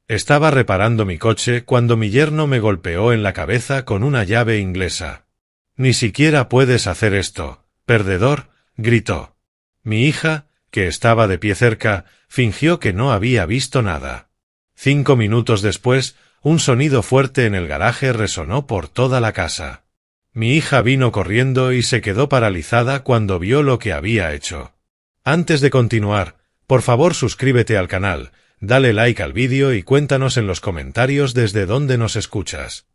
Estaba reparando mi coche cuando mi yerno me golpeó en la cabeza con una llave inglesa. «Ni siquiera puedes hacer esto, perdedor», gritó. Mi hija, que estaba de pie cerca, fingió que no había visto nada. 5 minutos después, un sonido fuerte en el garaje resonó por toda la casa. Mi hija vino corriendo y se quedó paralizada cuando vio lo que había hecho. Antes de continuar, por favor suscríbete al canal, dale like al vídeo y cuéntanos en los comentarios desde dónde nos escuchas.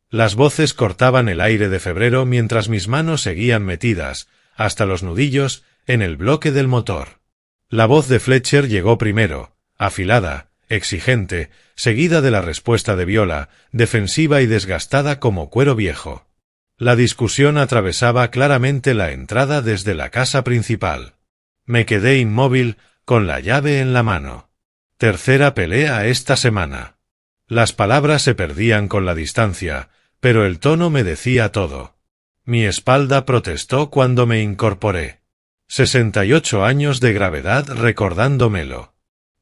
Las voces cortaban el aire de febrero mientras mis manos seguían metidas, hasta los nudillos, en el bloque del motor. La voz de Fletcher llegó primero, afilada, exigente, seguida de la respuesta de Viola, defensiva y desgastada como cuero viejo. La discusión atravesaba claramente la entrada desde la casa principal. Me quedé inmóvil, con la llave en la mano. Tercera pelea esta semana. Las palabras se perdían con la distancia, pero el tono me decía todo. Mi espalda protestó cuando me incorporé. 68 años de gravedad recordándomelo.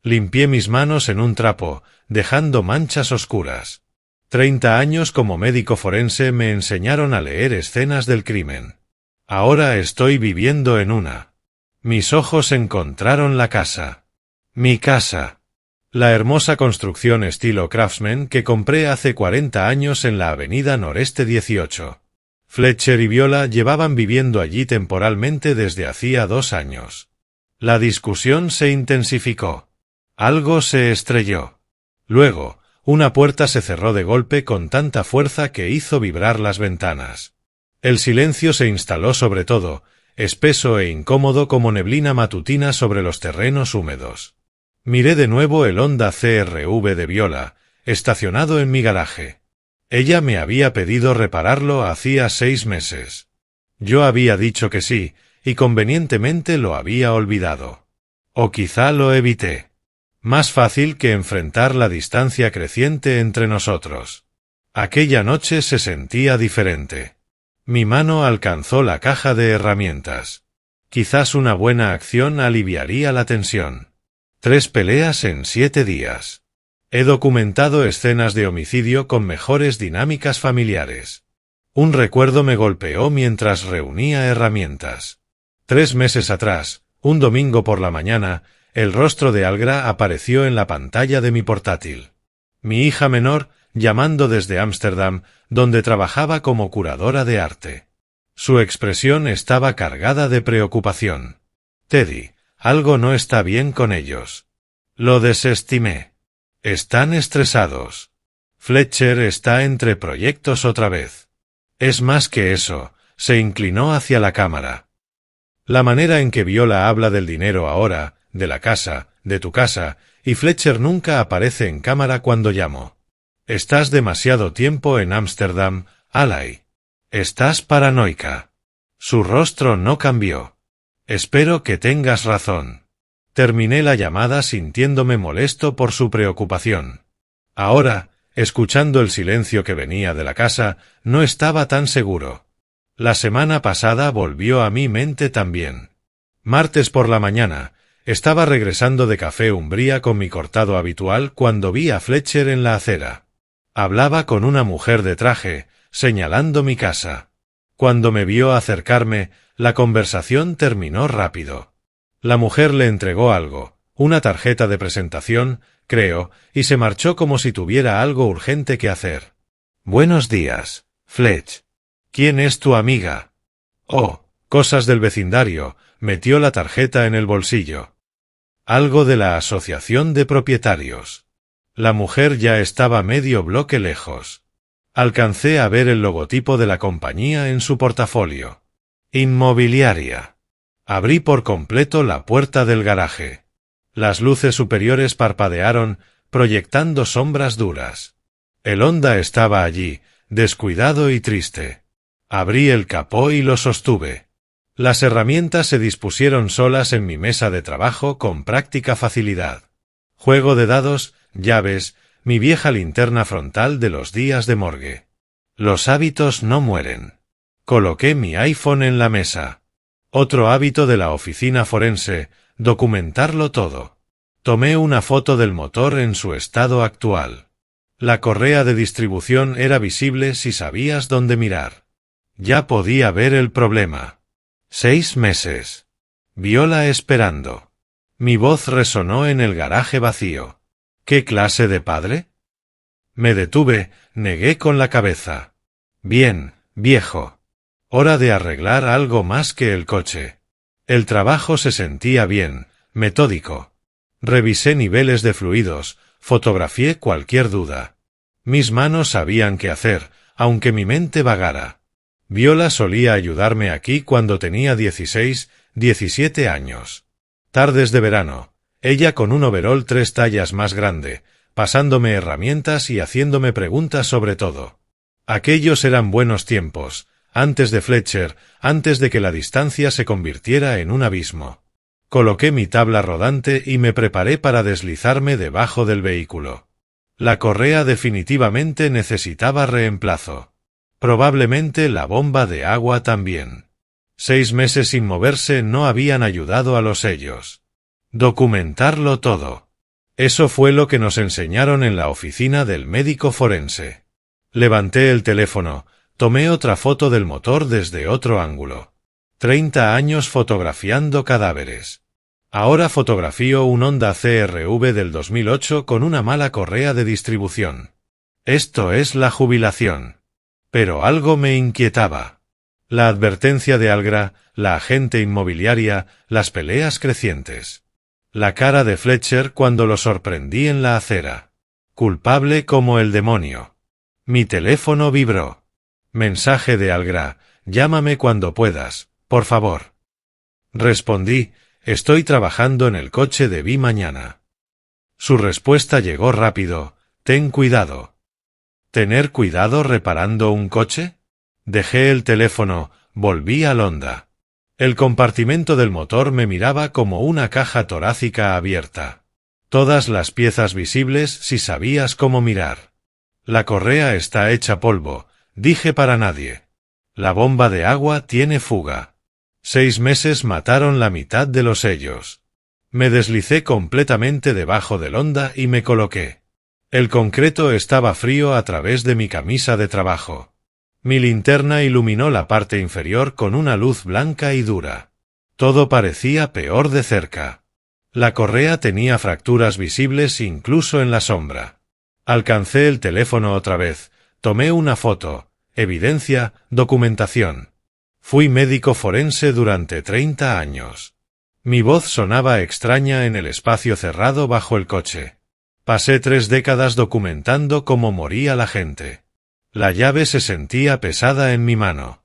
Limpié mis manos en un trapo, dejando manchas oscuras. 30 años como médico forense me enseñaron a leer escenas del crimen. Ahora estoy viviendo en una. Mis ojos encontraron la casa. Mi casa. La hermosa construcción estilo Craftsman que compré hace 40 años en la avenida Noreste 18. Fletcher y Viola llevaban viviendo allí temporalmente desde hacía 2 años. La discusión se intensificó. Algo se estrelló. Luego, una puerta se cerró de golpe con tanta fuerza que hizo vibrar las ventanas. El silencio se instaló sobre todo, espeso e incómodo como neblina matutina sobre los terrenos húmedos. Miré de nuevo el Honda CR-V de Viola, estacionado en mi garaje. Ella me había pedido repararlo hacía 6 meses. Yo había dicho que sí, y convenientemente lo había olvidado. O quizá lo evité. Más fácil que enfrentar la distancia creciente entre nosotros. Aquella noche se sentía diferente. Mi mano alcanzó la caja de herramientas. Quizás una buena acción aliviaría la tensión. 3 peleas en 7 días. He documentado escenas de homicidio con mejores dinámicas familiares. Un recuerdo me golpeó mientras reunía herramientas. 3 meses atrás, un domingo por la mañana, el rostro de Algra apareció en la pantalla de mi portátil. Mi hija menor, llamando desde Ámsterdam, donde trabajaba como curadora de arte. Su expresión estaba cargada de preocupación. Teddy, algo no está bien con ellos. Lo desestimé. Están estresados. Fletcher está entre proyectos otra vez. Es más que eso, se inclinó hacia la cámara. La manera en que Viola habla del dinero ahora, de la casa, de tu casa, y Fletcher nunca aparece en cámara cuando llamo. Estás demasiado tiempo en Ámsterdam, Alay. Estás paranoica. Su rostro no cambió. Espero que tengas razón. Terminé la llamada sintiéndome molesto por su preocupación. Ahora, escuchando el silencio que venía de la casa, no estaba tan seguro. La semana pasada volvió a mi mente también. Martes por la mañana, estaba regresando de Café Umbría con mi cortado habitual cuando vi a Fletcher en la acera. Hablaba con una mujer de traje, señalando mi casa. Cuando me vio acercarme, la conversación terminó rápido. La mujer le entregó algo, una tarjeta de presentación, creo, y se marchó como si tuviera algo urgente que hacer. Buenos días, Fletch. ¿Quién es tu amiga? Oh, cosas del vecindario, metió la tarjeta en el bolsillo. Algo de la asociación de propietarios. La mujer ya estaba medio bloque lejos. Alcancé a ver el logotipo de la compañía en su portafolio. Inmobiliaria. Abrí por completo la puerta del garaje. Las luces superiores parpadearon, proyectando sombras duras. El Honda estaba allí, descuidado y triste. Abrí el capó y lo sostuve. Las herramientas se dispusieron solas en mi mesa de trabajo con práctica facilidad. Juego de dados, llaves, mi vieja linterna frontal de los días de morgue. Los hábitos no mueren. Coloqué mi iPhone en la mesa. Otro hábito de la oficina forense, documentarlo todo. Tomé una foto del motor en su estado actual. La correa de distribución era visible si sabías dónde mirar. Ya podía ver el problema. 6 meses. Viola esperando. Mi voz resonó en el garaje vacío. ¿Qué clase de padre? Me detuve, negué con la cabeza. Bien, viejo. Hora de arreglar algo más que el coche. El trabajo se sentía bien, metódico. Revisé niveles de fluidos, fotografié cualquier duda. Mis manos sabían qué hacer, aunque mi mente vagara. Viola solía ayudarme aquí cuando tenía 16, 17 años. Tardes de verano, ella con un overol 3 tallas más grande, pasándome herramientas y haciéndome preguntas sobre todo. Aquellos eran buenos tiempos, antes de Fletcher, antes de que la distancia se convirtiera en un abismo. Coloqué mi tabla rodante y me preparé para deslizarme debajo del vehículo. La correa definitivamente necesitaba reemplazo. Probablemente la bomba de agua también. 6 meses sin moverse no habían ayudado a los sellos. Documentarlo todo. Eso fue lo que nos enseñaron en la oficina del médico forense. Levanté el teléfono, tomé otra foto del motor desde otro ángulo. 30 años fotografiando cadáveres. Ahora fotografío un Honda CR-V del 2008 con una mala correa de distribución. Esto es la jubilación. Pero algo me inquietaba. La advertencia de Algra, la agente inmobiliaria, las peleas crecientes. La cara de Fletcher cuando lo sorprendí en la acera. Culpable como el demonio. Mi teléfono vibró. Mensaje de Algra, llámame cuando puedas, por favor. Respondí, estoy trabajando en el coche de Vi mañana. Su respuesta llegó rápido, ten cuidado. ¿Tener cuidado reparando un coche? Dejé el teléfono, volví al Honda. El compartimento del motor me miraba como una caja torácica abierta. Todas las piezas visibles si sabías cómo mirar. La correa está hecha polvo, dije para nadie. La bomba de agua tiene fuga. 6 meses mataron la mitad de los sellos. Me deslicé completamente debajo del Honda y me coloqué. El concreto estaba frío a través de mi camisa de trabajo. Mi linterna iluminó la parte inferior con una luz blanca y dura. Todo parecía peor de cerca. La correa tenía fracturas visibles incluso en la sombra. Alcancé el teléfono otra vez, tomé una foto, evidencia, documentación. Fui médico forense durante 30 años. Mi voz sonaba extraña en el espacio cerrado bajo el coche. Pasé 3 décadas documentando cómo moría la gente. La llave se sentía pesada en mi mano.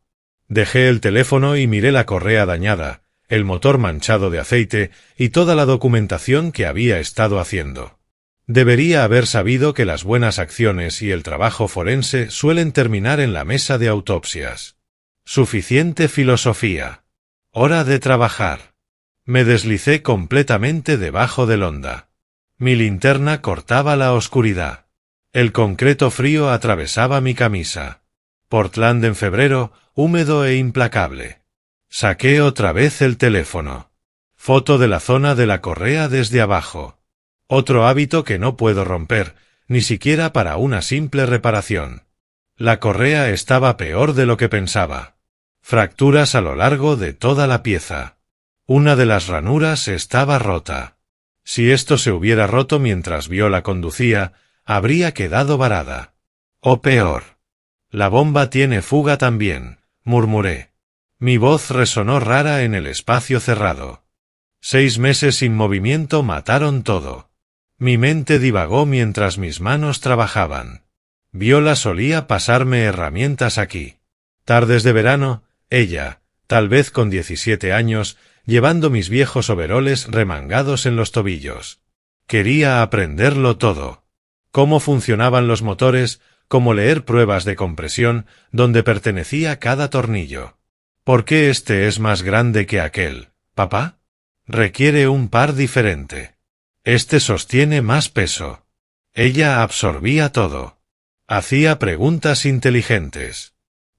Dejé el teléfono y miré la correa dañada, el motor manchado de aceite y toda la documentación que había estado haciendo. Debería haber sabido que las buenas acciones y el trabajo forense suelen terminar en la mesa de autopsias. Suficiente filosofía. Hora de trabajar. Me deslicé completamente debajo del Honda. Mi linterna cortaba la oscuridad. El concreto frío atravesaba mi camisa. Portland en febrero, húmedo e implacable. Saqué otra vez el teléfono. Foto de la zona de la correa desde abajo. Otro hábito que no puedo romper, ni siquiera para una simple reparación. La correa estaba peor de lo que pensaba. Fracturas a lo largo de toda la pieza. Una de las ranuras estaba rota. Si esto se hubiera roto mientras Viola conducía, habría quedado varada. O peor. La bomba tiene fuga también, murmuré. Mi voz resonó rara en el espacio cerrado. 6 meses sin movimiento mataron todo. Mi mente divagó mientras mis manos trabajaban. Viola solía pasarme herramientas aquí. Tardes de verano, ella, tal vez con 17 años, llevando mis viejos overoles remangados en los tobillos. Quería aprenderlo todo. Cómo funcionaban los motores, cómo leer pruebas de compresión, dónde pertenecía cada tornillo. ¿Por qué este es más grande que aquel, papá? Requiere un par diferente. Este sostiene más peso. Ella absorbía todo. Hacía preguntas inteligentes.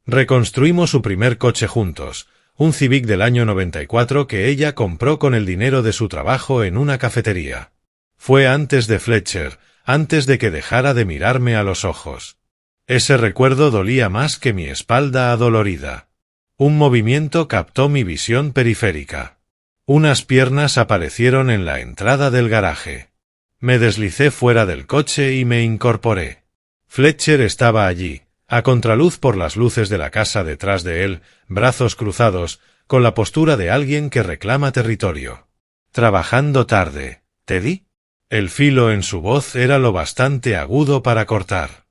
Reconstruimos su primer coche juntos, un Civic del año 94 que ella compró con el dinero de su trabajo en una cafetería. Fue antes de Fletcher, antes de que dejara de mirarme a los ojos. Ese recuerdo dolía más que mi espalda adolorida. Un movimiento captó mi visión periférica. Unas piernas aparecieron en la entrada del garaje. Me deslicé fuera del coche y me incorporé. Fletcher estaba allí, a contraluz por las luces de la casa detrás de él, brazos cruzados, con la postura de alguien que reclama territorio. «Trabajando tarde, Teddy». El filo en su voz era lo bastante agudo para cortar.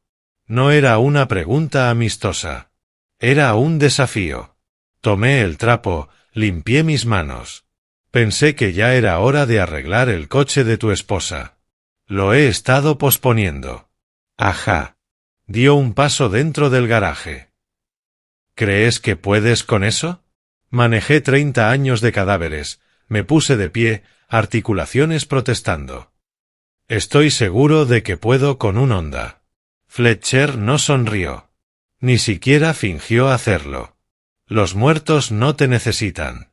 No era una pregunta amistosa. Era un desafío. Tomé el trapo, limpié mis manos. Pensé que ya era hora de arreglar el coche de tu esposa. Lo he estado posponiendo. Ajá. Dio un paso dentro del garaje. ¿Crees que puedes con eso? Manejé 30 años de cadáveres. Me puse de pie, articulaciones protestando. Estoy seguro de que puedo con un Honda. Fletcher no sonrió. Ni siquiera fingió hacerlo. Los muertos no te necesitan.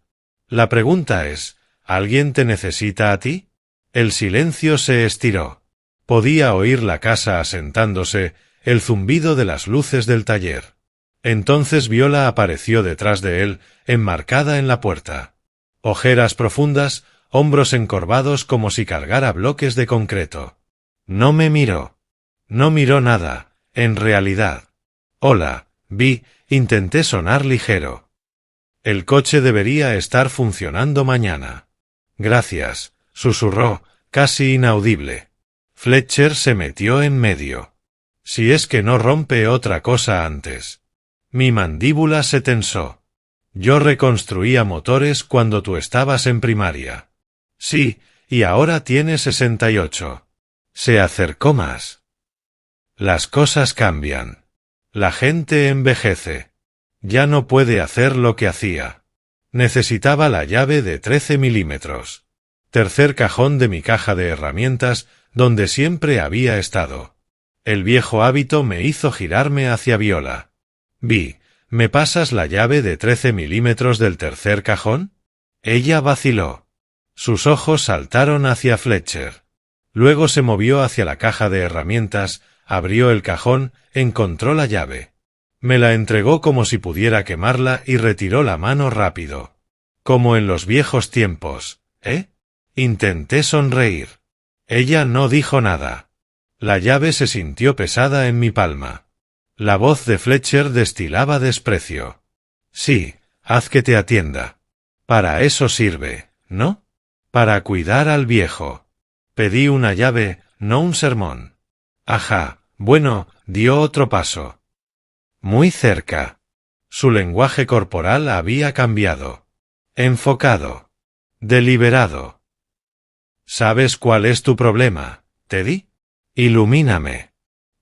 La pregunta es, ¿alguien te necesita a ti? El silencio se estiró. Podía oír la casa asentándose, el zumbido de las luces del taller. Entonces Viola apareció detrás de él, enmarcada en la puerta. Ojeras profundas, hombros encorvados como si cargara bloques de concreto. No me miró. No miró nada, en realidad. Hola, vi, intenté sonar ligero. El coche debería estar funcionando mañana. Gracias, susurró, casi inaudible. Fletcher se metió en medio. Si es que no rompe otra cosa antes. Mi mandíbula se tensó. Yo reconstruía motores cuando tú estabas en primaria. Sí, y ahora tiene 68. Se acercó más. Las cosas cambian. La gente envejece. Ya no puede hacer lo que hacía. Necesitaba la llave de 13 milímetros. Tercer cajón de mi caja de herramientas, donde siempre había estado. El viejo hábito me hizo girarme hacia Viola. Vi, ¿me pasas la llave de 13 milímetros del tercer cajón? Ella vaciló. Sus ojos saltaron hacia Fletcher. Luego se movió hacia la caja de herramientas, abrió el cajón, encontró la llave. Me la entregó como si pudiera quemarla y retiró la mano rápido. Como en los viejos tiempos, ¿eh? Intenté sonreír. Ella no dijo nada. La llave se sintió pesada en mi palma. La voz de Fletcher destilaba desprecio. Sí, haz que te atienda. Para eso sirve, ¿no? Para cuidar al viejo. Pedí una llave, no un sermón. Ajá, bueno, dio otro paso. Muy cerca. Su lenguaje corporal había cambiado. Enfocado. Deliberado. ¿Sabes cuál es tu problema, Teddy? Ilumíname.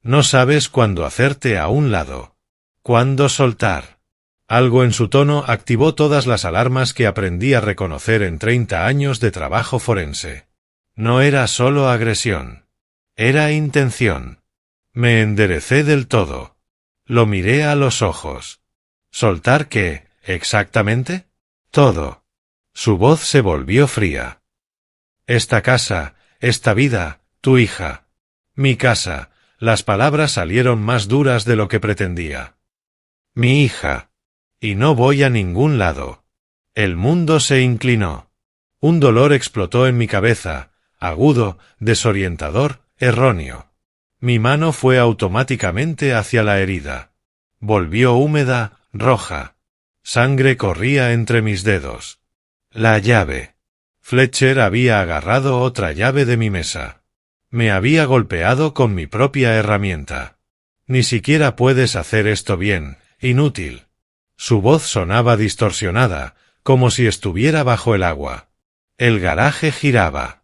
No sabes cuándo hacerte a un lado. Cuándo soltar. Algo en su tono activó todas las alarmas que aprendí a reconocer en 30 años de trabajo forense. No era solo agresión. Era intención. Me enderecé del todo. Lo miré a los ojos. ¿Soltar qué, exactamente? Todo. Su voz se volvió fría. Esta casa, esta vida, tu hija. Mi casa. Las palabras salieron más duras de lo que pretendía. Mi hija. Y no voy a ningún lado. El mundo se inclinó. Un dolor explotó en mi cabeza, agudo, desorientador, erróneo. Mi mano fue automáticamente hacia la herida. Volvió húmeda, roja. Sangre corría entre mis dedos. La llave. Fletcher había agarrado otra llave de mi mesa. Me había golpeado con mi propia herramienta. Ni siquiera puedes hacer esto bien, inútil. Su voz sonaba distorsionada, como si estuviera bajo el agua. El garaje giraba.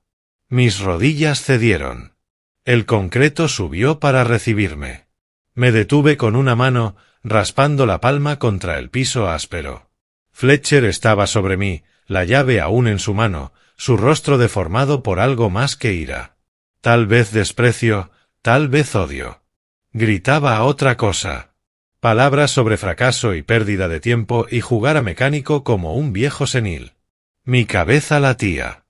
Mis rodillas cedieron. El concreto subió para recibirme. Me detuve con una mano, raspando la palma contra el piso áspero. Fletcher estaba sobre mí, la llave aún en su mano, su rostro deformado por algo más que ira. Tal vez desprecio, tal vez odio. Gritaba otra cosa. Palabras sobre fracaso y pérdida de tiempo y jugar a mecánico como un viejo senil. Mi cabeza latía.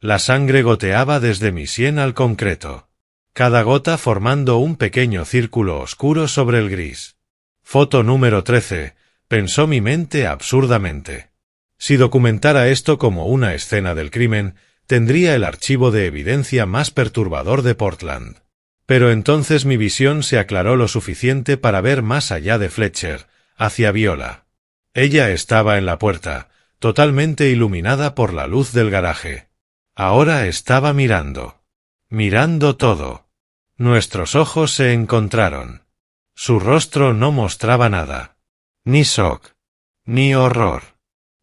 La sangre goteaba desde mi sien al concreto. Cada gota formando un pequeño círculo oscuro sobre el gris. Foto número 13, pensó mi mente absurdamente. Si documentara esto como una escena del crimen, tendría el archivo de evidencia más perturbador de Portland. Pero entonces mi visión se aclaró lo suficiente para ver más allá de Fletcher, hacia Viola. Ella estaba en la puerta, totalmente iluminada por la luz del garaje. Ahora estaba mirando. Mirando todo. Nuestros ojos se encontraron. Su rostro no mostraba nada. Ni shock. Ni horror.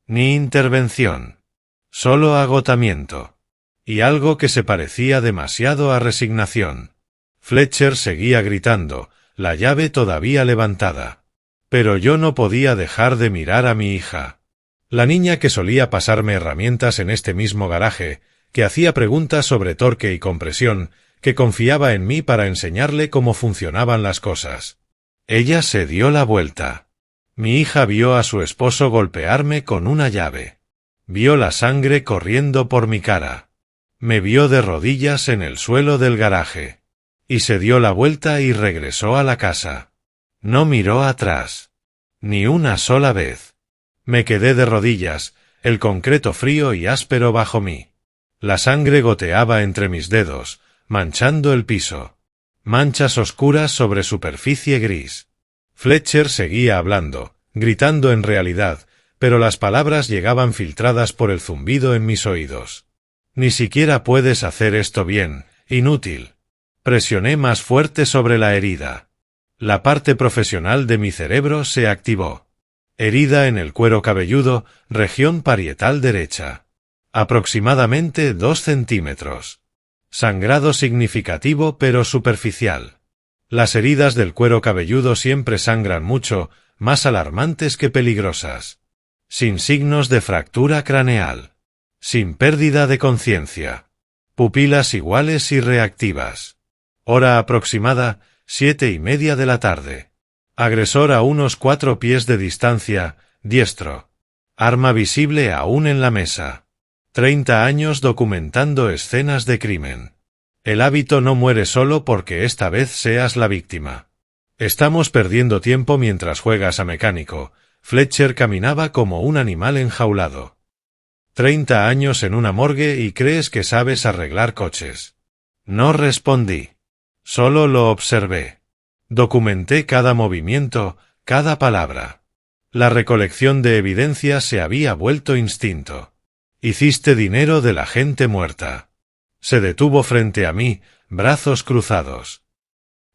Ni intervención. Solo agotamiento. Y algo que se parecía demasiado a resignación. Fletcher seguía gritando, la llave todavía levantada. Pero yo no podía dejar de mirar a mi hija. La niña que solía pasarme herramientas en este mismo garaje, que hacía preguntas sobre torque y compresión, que confiaba en mí para enseñarle cómo funcionaban las cosas. Ella se dio la vuelta. Mi hija vio a su esposo golpearme con una llave. Vio la sangre corriendo por mi cara. Me vio de rodillas en el suelo del garaje. Y se dio la vuelta y regresó a la casa. No miró atrás. Ni una sola vez. Me quedé de rodillas, el concreto frío y áspero bajo mí. La sangre goteaba entre mis dedos, manchando el piso. Manchas oscuras sobre superficie gris. Fletcher seguía hablando, gritando en realidad, pero las palabras llegaban filtradas por el zumbido en mis oídos. Ni siquiera puedes hacer esto bien, inútil. Presioné más fuerte sobre la herida. La parte profesional de mi cerebro se activó. Herida en el cuero cabelludo, región parietal derecha. Aproximadamente 2 centímetros. Sangrado significativo pero superficial. Las heridas del cuero cabelludo siempre sangran mucho, más alarmantes que peligrosas. Sin signos de fractura craneal. Sin pérdida de conciencia. Pupilas iguales y reactivas. Hora aproximada, 7:30 de la tarde. Agresor a unos 4 pies de distancia, diestro. Arma visible aún en la mesa. 30 años documentando escenas de crimen. El hábito no muere solo porque esta vez seas la víctima. Estamos perdiendo tiempo mientras juegas a mecánico. Fletcher caminaba como un animal enjaulado. 30 años en una morgue y crees que sabes arreglar coches. No respondí. Solo lo observé. Documenté cada movimiento, cada palabra. La recolección de evidencia se había vuelto instinto. Hiciste dinero de la gente muerta. Se detuvo frente a mí, brazos cruzados.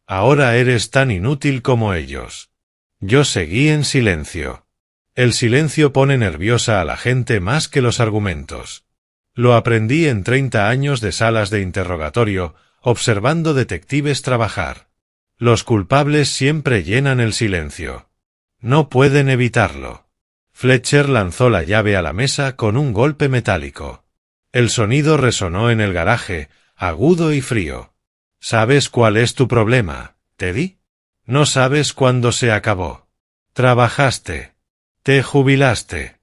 Ahora eres tan inútil como ellos. Yo seguí en silencio. El silencio pone nerviosa a la gente más que los argumentos. Lo aprendí en 30 años de salas de interrogatorio, observando detectives trabajar. Los culpables siempre llenan el silencio. No pueden evitarlo. Fletcher lanzó la llave a la mesa con un golpe metálico. El sonido resonó en el garaje, agudo y frío. ¿Sabes cuál es tu problema, Teddy? No sabes cuándo se acabó. Trabajaste. Te jubilaste.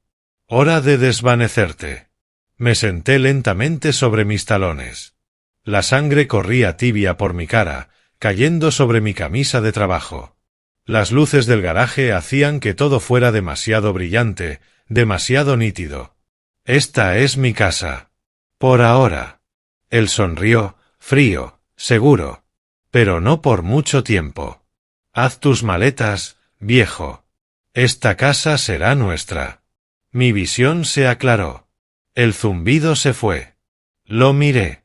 Hora de desvanecerte. Me senté lentamente sobre mis talones. La sangre corría tibia por mi cara, cayendo sobre mi camisa de trabajo. Las luces del garaje hacían que todo fuera demasiado brillante, demasiado nítido. Esta es mi casa. Por ahora. Él sonrió, frío, seguro. Pero no por mucho tiempo. Haz tus maletas, viejo. Esta casa será nuestra. Mi visión se aclaró. El zumbido se fue. Lo miré.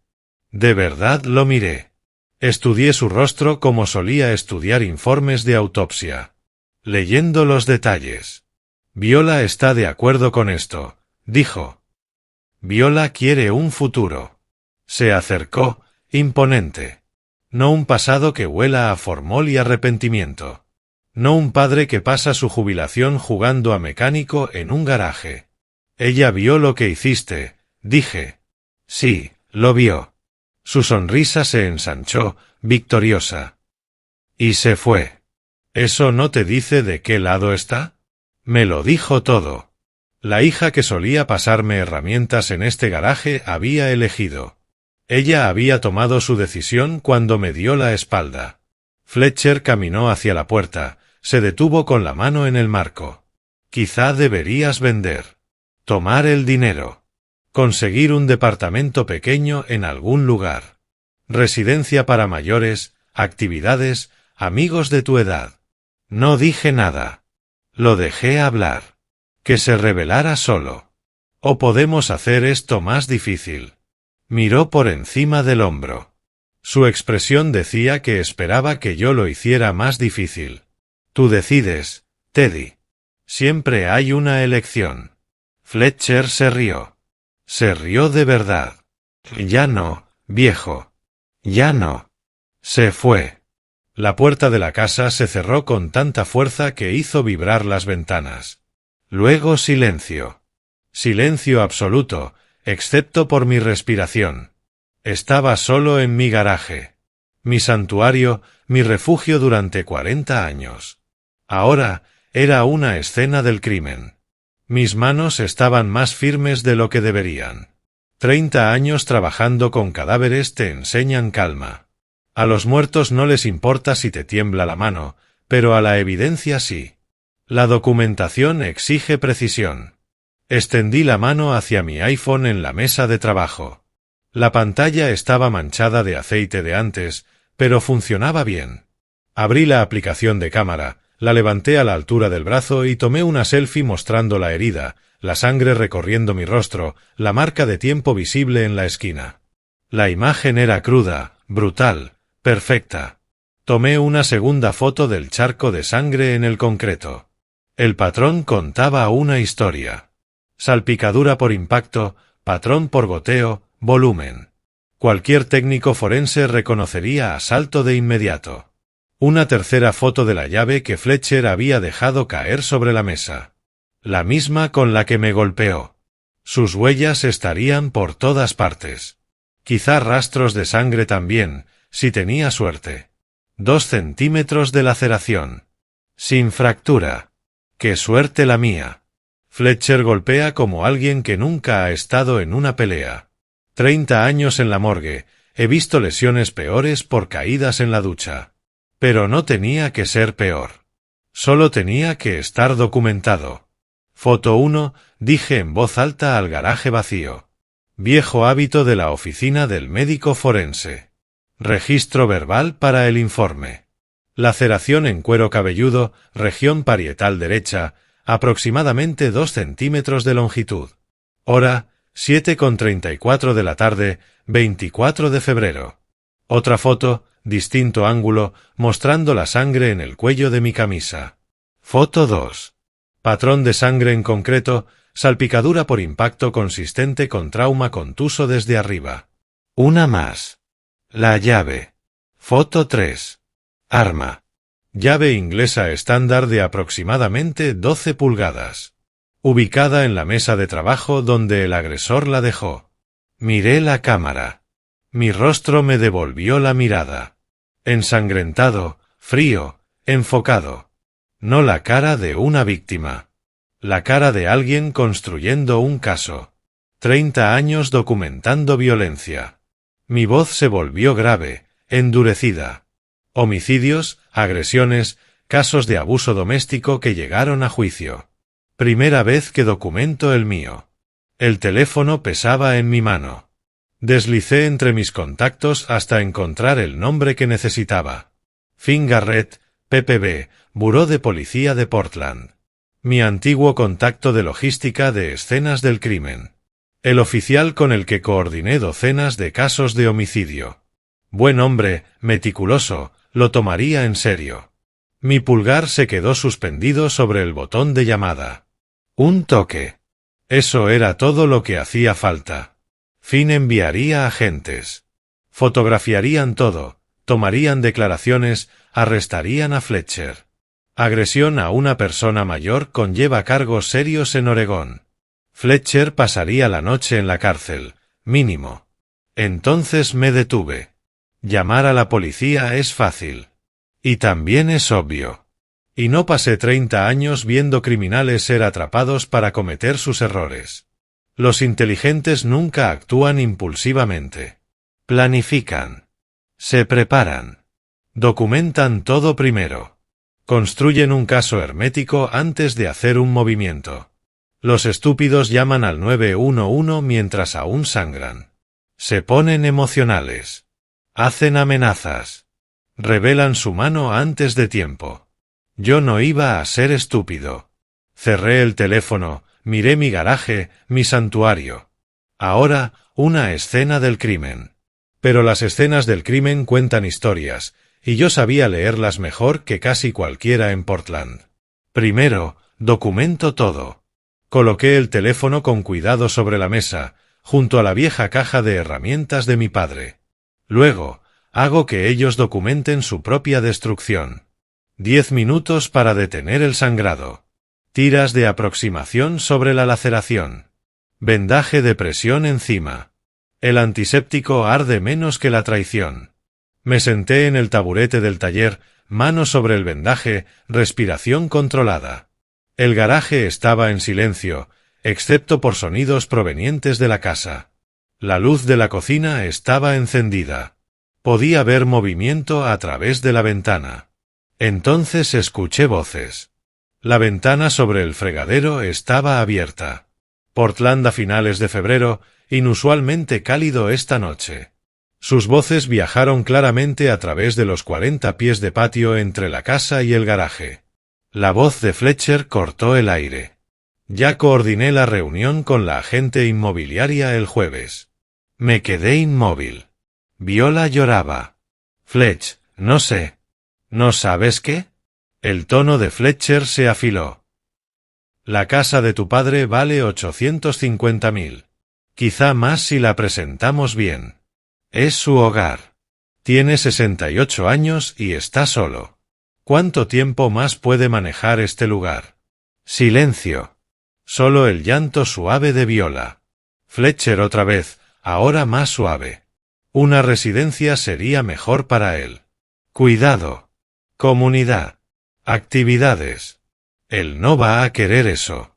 De verdad lo miré. Estudié su rostro como solía estudiar informes de autopsia. Leyendo los detalles. Viola está de acuerdo con esto, dijo. Viola quiere un futuro. Se acercó, imponente. No un pasado que huela a formol y arrepentimiento. No un padre que pasa su jubilación jugando a mecánico en un garaje. Ella vio lo que hiciste, dije. Sí, lo vio. Su sonrisa se ensanchó, victoriosa. Y se fue. ¿Eso no te dice de qué lado está? Me lo dijo todo. La hija que solía pasarme herramientas en este garaje había elegido. Ella había tomado su decisión cuando me dio la espalda. Fletcher caminó hacia la puerta, se detuvo con la mano en el marco. Quizá deberías vender. Tomar el dinero. Conseguir un departamento pequeño en algún lugar. Residencia para mayores, actividades, amigos de tu edad. No dije nada. Lo dejé hablar. Que se revelara solo. ¿O podemos hacer esto más difícil? Miró por encima del hombro. Su expresión decía que esperaba que yo lo hiciera más difícil. Tú decides, Teddy. Siempre hay una elección. Fletcher se rió. Se rió de verdad. Ya no, viejo. Ya no. Se fue. La puerta de la casa se cerró con tanta fuerza que hizo vibrar las ventanas. Luego silencio. Silencio absoluto, excepto por mi respiración. Estaba solo en mi garaje. Mi santuario, mi refugio durante 40 años. Ahora, era una escena del crimen. Mis manos estaban más firmes de lo que deberían. 30 años trabajando con cadáveres te enseñan calma. A los muertos no les importa si te tiembla la mano, pero a la evidencia sí. La documentación exige precisión. Extendí la mano hacia mi iPhone en la mesa de trabajo. La pantalla estaba manchada de aceite de antes, pero funcionaba bien. Abrí la aplicación de cámara, la levanté a la altura del brazo y tomé una selfie mostrando la herida, la sangre recorriendo mi rostro, la marca de tiempo visible en la esquina. La imagen era cruda, brutal, perfecta. Tomé una segunda foto del charco de sangre en el concreto. El patrón contaba una historia. Salpicadura por impacto, patrón por goteo, volumen. Cualquier técnico forense reconocería asalto de inmediato. Una tercera foto de la llave que Fletcher había dejado caer sobre la mesa. La misma con la que me golpeó. Sus huellas estarían por todas partes. Quizá rastros de sangre también, si tenía suerte. 2 centímetros de laceración. Sin fractura. ¡Qué suerte la mía! Fletcher golpea como alguien que nunca ha estado en una pelea. 30 años en la morgue, he visto lesiones peores por caídas en la ducha. Pero no tenía que ser peor. Solo tenía que estar documentado. Foto 1, dije en voz alta al garaje vacío. Viejo hábito de la oficina del médico forense. Registro verbal para el informe. Laceración en cuero cabelludo, región parietal derecha, aproximadamente 2 centímetros de longitud. Hora, 7:34 de la tarde, 24 de febrero. Otra foto, distinto ángulo, mostrando la sangre en el cuello de mi camisa. Foto 2. Patrón de sangre en concreto, salpicadura por impacto consistente con trauma contuso desde arriba. Una más. La llave. Foto 3. Arma. Llave inglesa estándar de aproximadamente 12 pulgadas. Ubicada en la mesa de trabajo donde el agresor la dejó. Miré la cámara. Mi rostro me devolvió la mirada. Ensangrentado, frío, enfocado. No la cara de una víctima. La cara de alguien construyendo un caso. 30 años documentando violencia. Mi voz se volvió grave, endurecida. Homicidios, agresiones, casos de abuso doméstico que llegaron a juicio. Primera vez que documento el mío. El teléfono pesaba en mi mano. Deslicé entre mis contactos hasta encontrar el nombre que necesitaba. Finn Garrett, PPB, Buró de Policía de Portland. Mi antiguo contacto de logística de escenas del crimen. El oficial con el que coordiné docenas de casos de homicidio. Buen hombre, meticuloso, lo tomaría en serio. Mi pulgar se quedó suspendido sobre el botón de llamada. Un toque. Eso era todo lo que hacía falta. Finn enviaría agentes. Fotografiarían todo, tomarían declaraciones, arrestarían a Fletcher. Agresión a una persona mayor conlleva cargos serios en Oregón. Fletcher pasaría la noche en la cárcel, mínimo. Entonces me detuve. Llamar a la policía es fácil. Y también es obvio. Y no pasé 30 años viendo criminales ser atrapados para cometer sus errores. Los inteligentes nunca actúan impulsivamente. Planifican. Se preparan. Documentan todo primero. Construyen un caso hermético antes de hacer un movimiento. Los estúpidos llaman al 911 mientras aún sangran. Se ponen emocionales. Hacen amenazas. Revelan su mano antes de tiempo. Yo no iba a ser estúpido. Cerré el teléfono, miré mi garaje, mi santuario. Ahora, una escena del crimen. Pero las escenas del crimen cuentan historias, y yo sabía leerlas mejor que casi cualquiera en Portland. Primero, documento todo. Coloqué el teléfono con cuidado sobre la mesa, junto a la vieja caja de herramientas de mi padre. Luego, hago que ellos documenten su propia destrucción. 10 minutos para detener el sangrado. Tiras de aproximación sobre la laceración. Vendaje de presión encima. El antiséptico arde menos que la traición. Me senté en el taburete del taller, mano sobre el vendaje, respiración controlada. El garaje estaba en silencio, excepto por sonidos provenientes de la casa. La luz de la cocina estaba encendida. Podía ver movimiento a través de la ventana. Entonces escuché voces. La ventana sobre el fregadero estaba abierta. Portland a finales de febrero, inusualmente cálido esta noche. Sus voces viajaron claramente a través de los 40 pies de patio entre la casa y el garaje. La voz de Fletcher cortó el aire. Ya coordiné la reunión con la agente inmobiliaria el jueves. Me quedé inmóvil. Viola lloraba. Fletch, no sé. ¿No sabes qué? El tono de Fletcher se afiló. La casa de tu padre vale 850.000. Quizá más si la presentamos bien. Es su hogar. Tiene 68 años y está solo. ¿Cuánto tiempo más puede manejar este lugar? Silencio. Solo el llanto suave de Viola. Fletcher otra vez, ahora más suave. Una residencia sería mejor para él. Cuidado. Comunidad. Actividades. Él no va a querer eso.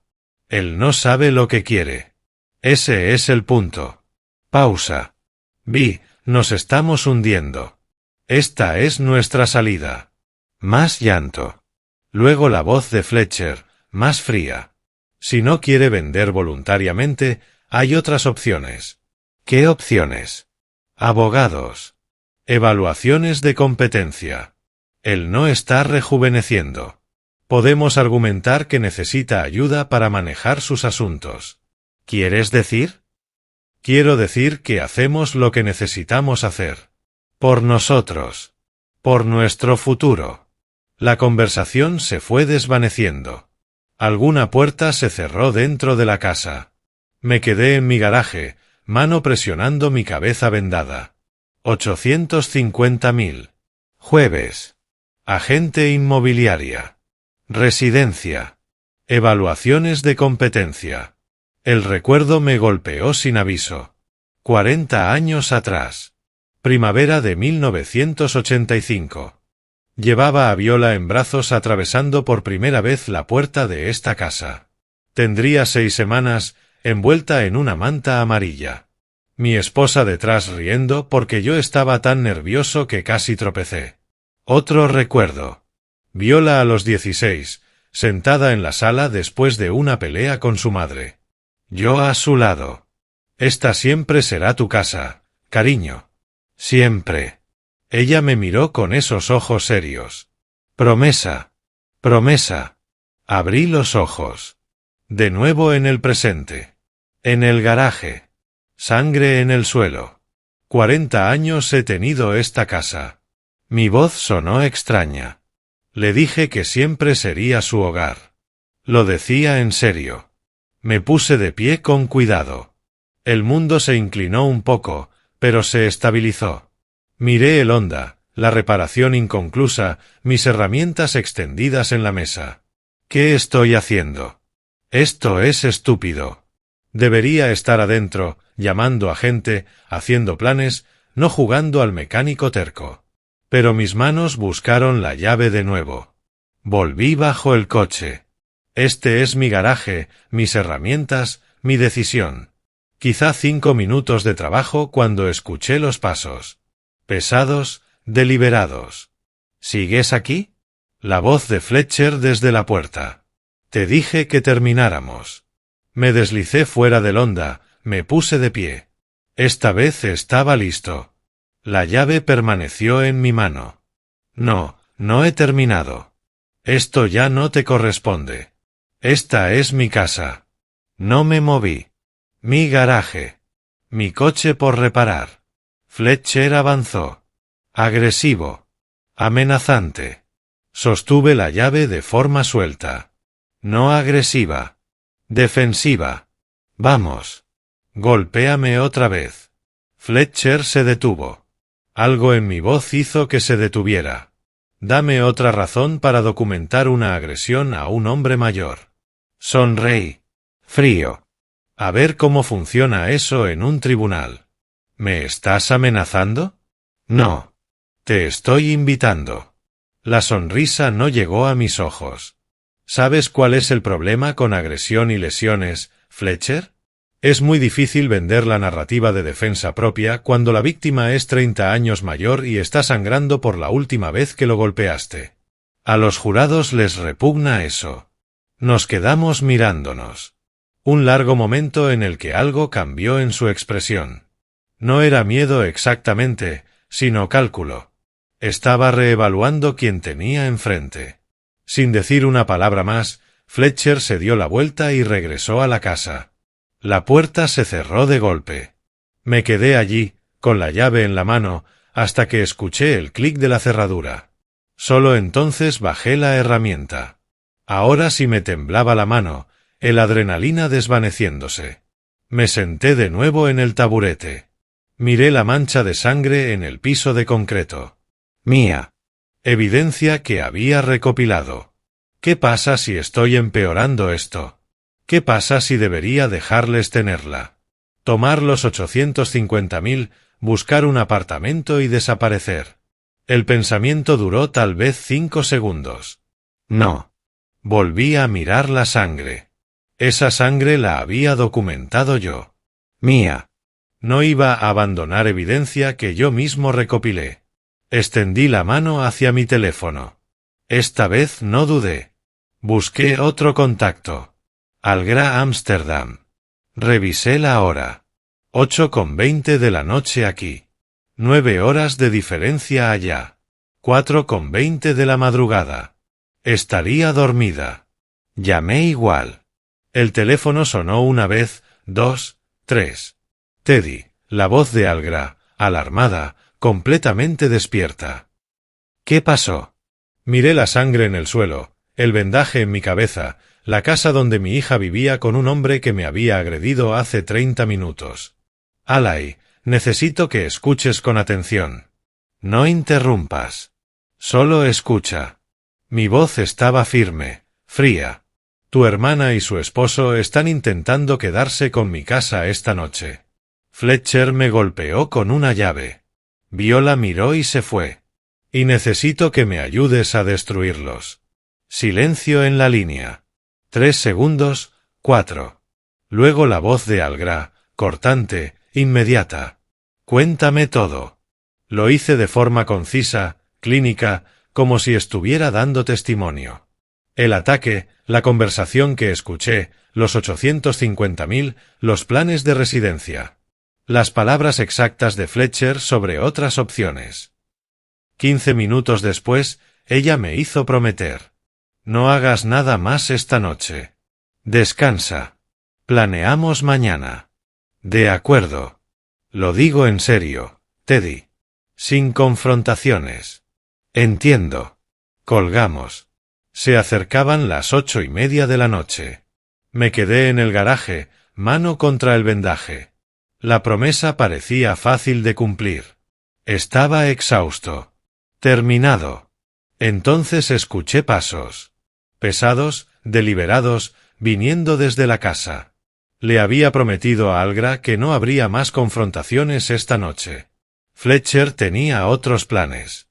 Él no sabe lo que quiere. Ese es el punto. Pausa. Vi, nos estamos hundiendo. Esta es nuestra salida. Más llanto. Luego la voz de Fletcher, más fría. Si no quiere vender voluntariamente, hay otras opciones. ¿Qué opciones? Abogados. Evaluaciones de competencia. Él no está rejuveneciendo. Podemos argumentar que necesita ayuda para manejar sus asuntos. ¿Quieres decir? Quiero decir que hacemos lo que necesitamos hacer. Por nosotros. Por nuestro futuro. La conversación se fue desvaneciendo. Alguna puerta se cerró dentro de la casa. Me quedé en mi garaje, mano presionando mi cabeza vendada. 850.000. Jueves. Agente inmobiliaria. Residencia. Evaluaciones de competencia. El recuerdo me golpeó sin aviso. 40 años atrás. Primavera de 1985. Llevaba a Viola en brazos atravesando por primera vez la puerta de esta casa. Tendría 6 semanas, envuelta en una manta amarilla. Mi esposa detrás riendo porque yo estaba tan nervioso que casi tropecé. Otro recuerdo. Viola a los 16, sentada en la sala después de una pelea con su madre. Yo a su lado. Esta siempre será tu casa, cariño. Siempre. Ella me miró con esos ojos serios. Promesa. Promesa. Abrí los ojos. De nuevo en el presente. En el garaje. Sangre en el suelo. 40 años he tenido esta casa. Mi voz sonó extraña. Le dije que siempre sería su hogar. Lo decía en serio. Me puse de pie con cuidado. El mundo se inclinó un poco, pero se estabilizó. Miré el Honda, la reparación inconclusa, mis herramientas extendidas en la mesa. ¿Qué estoy haciendo? Esto es estúpido. Debería estar adentro, llamando a gente, haciendo planes, no jugando al mecánico terco. Pero mis manos buscaron la llave de nuevo. Volví bajo el coche. Este es mi garaje, mis herramientas, mi decisión. Quizá 5 minutos de trabajo cuando escuché los pasos. Pesados, deliberados. ¿Sigues aquí? La voz de Fletcher desde la puerta. Te dije que termináramos. Me deslicé fuera del Honda, me puse de pie. Esta vez estaba listo. La llave permaneció en mi mano. No, no he terminado. Esto ya no te corresponde. Esta es mi casa. No me moví. Mi garaje. Mi coche por reparar. Fletcher avanzó. Agresivo. Amenazante. Sostuve la llave de forma suelta. No agresiva. Defensiva. Vamos. Golpéame otra vez. Fletcher se detuvo. Algo en mi voz hizo que se detuviera. Dame otra razón para documentar una agresión a un hombre mayor. Sonreí. Frío. A ver cómo funciona eso en un tribunal. ¿Me estás amenazando? No. Te estoy invitando. La sonrisa no llegó a mis ojos. ¿Sabes cuál es el problema con agresión y lesiones, Fletcher? Es muy difícil vender la narrativa de defensa propia cuando la víctima es 30 años mayor y está sangrando por la última vez que lo golpeaste. A los jurados les repugna eso. Nos quedamos mirándonos. Un largo momento en el que algo cambió en su expresión. No era miedo exactamente, sino cálculo. Estaba reevaluando quién tenía enfrente. Sin decir una palabra más, Fletcher se dio la vuelta y regresó a la casa. La puerta se cerró de golpe. Me quedé allí, con la llave en la mano, hasta que escuché el clic de la cerradura. Solo entonces bajé la herramienta. Ahora sí me temblaba la mano, el adrenalina desvaneciéndose. Me senté de nuevo en el taburete. Miré la mancha de sangre en el piso de concreto. Mía. Evidencia que había recopilado. ¿Qué pasa si estoy empeorando esto? ¿Qué pasa si debería dejarles tenerla? Tomar los 850.000, buscar un apartamento y desaparecer. El pensamiento duró tal vez 5 segundos. No. Volví a mirar la sangre. Esa sangre la había documentado yo. Mía. No iba a abandonar evidencia que yo mismo recopilé. Extendí la mano hacia mi teléfono. Esta vez no dudé. Busqué otro contacto. Algra Ámsterdam. Revisé la hora. 8:20 de la noche aquí. 9 horas de diferencia allá. 4:20 de la madrugada. Estaría dormida. Llamé igual. El teléfono sonó una vez, 2, 3. Teddy, la voz de Algra, alarmada, completamente despierta. ¿Qué pasó? Miré la sangre en el suelo, el vendaje en mi cabeza, la casa donde mi hija vivía con un hombre que me había agredido hace 30 minutos. Alay, necesito que escuches con atención. No interrumpas. Solo escucha. Mi voz estaba firme, fría. Tu hermana y su esposo están intentando quedarse con mi casa esta noche. Fletcher me golpeó con una llave. Viola miró y se fue. Y necesito que me ayudes a destruirlos. Silencio en la línea. 3 segundos, 4. Luego la voz de Algra, cortante, inmediata. Cuéntame todo. Lo hice de forma concisa, clínica, como si estuviera dando testimonio. El ataque, la conversación que escuché, los 850.000, los planes de residencia. Las palabras exactas de Fletcher sobre otras opciones. 15 minutos después, ella me hizo prometer. No hagas nada más esta noche. Descansa. Planeamos mañana. De acuerdo. Lo digo en serio, Teddy. Sin confrontaciones. Entiendo. Colgamos. Se acercaban las 8:30 de la noche. Me quedé en el garaje, mano contra el vendaje. La promesa parecía fácil de cumplir. Estaba exhausto. Terminado. Entonces escuché pasos. Pesados, deliberados, viniendo desde la casa. Le había prometido a Algra que no habría más confrontaciones esta noche. Fletcher tenía otros planes.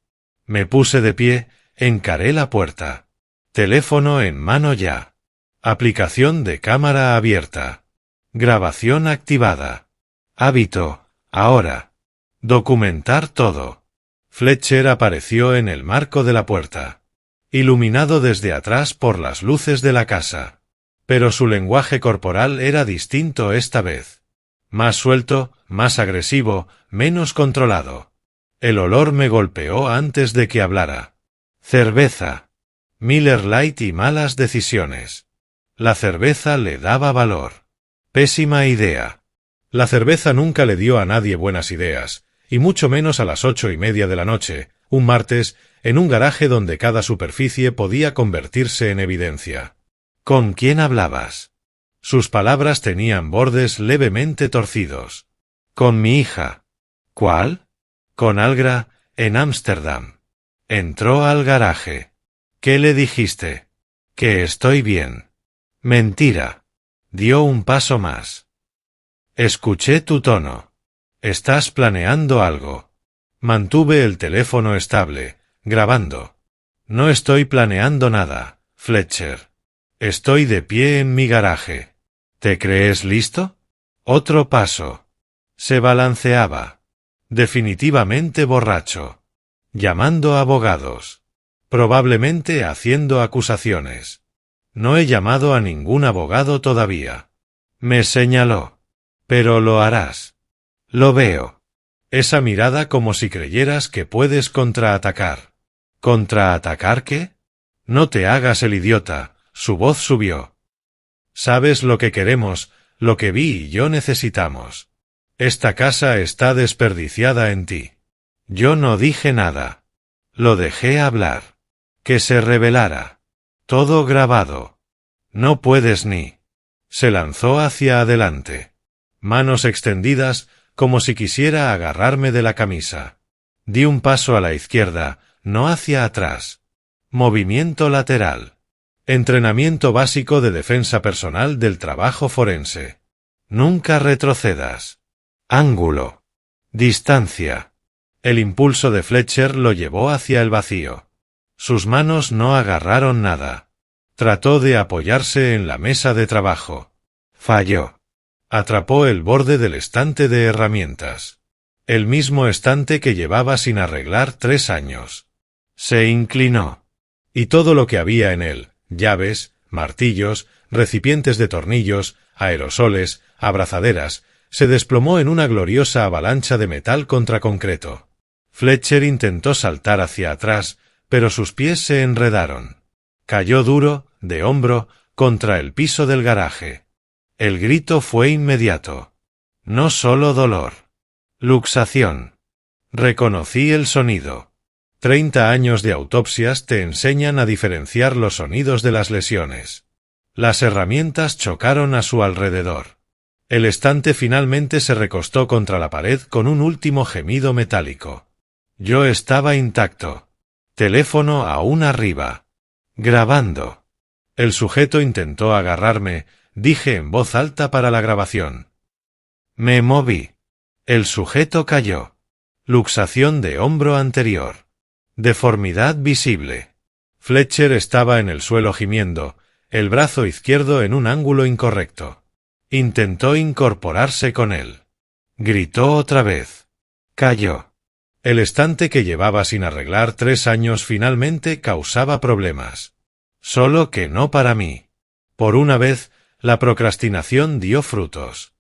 Me puse de pie, encaré la puerta. Teléfono en mano ya. Aplicación de cámara abierta. Grabación activada. Hábito, ahora. Documentar todo. Fletcher apareció en el marco de la puerta, iluminado desde atrás por las luces de la casa. Pero su lenguaje corporal era distinto esta vez. Más suelto, más agresivo, menos controlado. El olor me golpeó antes de que hablara. Cerveza. Miller Lite y malas decisiones. La cerveza le daba valor. Pésima idea. La cerveza nunca le dio a nadie buenas ideas, y mucho menos a las 8:30 de la noche, un martes, en un garaje donde cada superficie podía convertirse en evidencia. ¿Con quién hablabas? Sus palabras tenían bordes levemente torcidos. Con mi hija. ¿Cuál? Con Algra, en Ámsterdam. Entró al garaje. ¿Qué le dijiste? Que estoy bien. Mentira. Dio un paso más. Escuché tu tono. Estás planeando algo. Mantuve el teléfono estable, grabando. No estoy planeando nada, Fletcher. Estoy de pie en mi garaje. ¿Te crees listo? Otro paso. Se balanceaba. Definitivamente borracho. Llamando a abogados. Probablemente haciendo acusaciones. No he llamado a ningún abogado todavía. Me señaló. Pero lo harás. Lo veo. Esa mirada como si creyeras que puedes contraatacar. ¿Contraatacar qué? No te hagas el idiota. Su voz subió. Sabes lo que queremos, lo que Vi y yo necesitamos. Esta casa está desperdiciada en ti. Yo no dije nada. Lo dejé hablar. Que se revelara. Todo grabado. No puedes ni. Se lanzó hacia adelante. Manos extendidas, como si quisiera agarrarme de la camisa. Di un paso a la izquierda, no hacia atrás. Movimiento lateral. Entrenamiento básico de defensa personal del trabajo forense. Nunca retrocedas. Ángulo. Distancia. El impulso de Fletcher lo llevó hacia el vacío. Sus manos no agarraron nada. Trató de apoyarse en la mesa de trabajo. Falló. Atrapó el borde del estante de herramientas. El mismo estante que llevaba sin arreglar 3 años. Se inclinó. Y todo lo que había en él, llaves, martillos, recipientes de tornillos, aerosoles, abrazaderas, se desplomó en una gloriosa avalancha de metal contra concreto. Fletcher intentó saltar hacia atrás, pero sus pies se enredaron. Cayó duro, de hombro, contra el piso del garaje. El grito fue inmediato. No solo dolor. Luxación. Reconocí el sonido. 30 años de autopsias te enseñan a diferenciar los sonidos de las lesiones. Las herramientas chocaron a su alrededor. El estante finalmente se recostó contra la pared con un último gemido metálico. Yo estaba intacto. Teléfono aún arriba. Grabando. El sujeto intentó agarrarme, dije en voz alta para la grabación. Me moví. El sujeto cayó. Luxación de hombro anterior. Deformidad visible. Fletcher estaba en el suelo gimiendo, el brazo izquierdo en un ángulo incorrecto. Intentó incorporarse con él. Gritó otra vez. Cayó. El estante que llevaba sin arreglar 3 años finalmente causaba problemas. Solo que no para mí. Por una vez, la procrastinación dio frutos.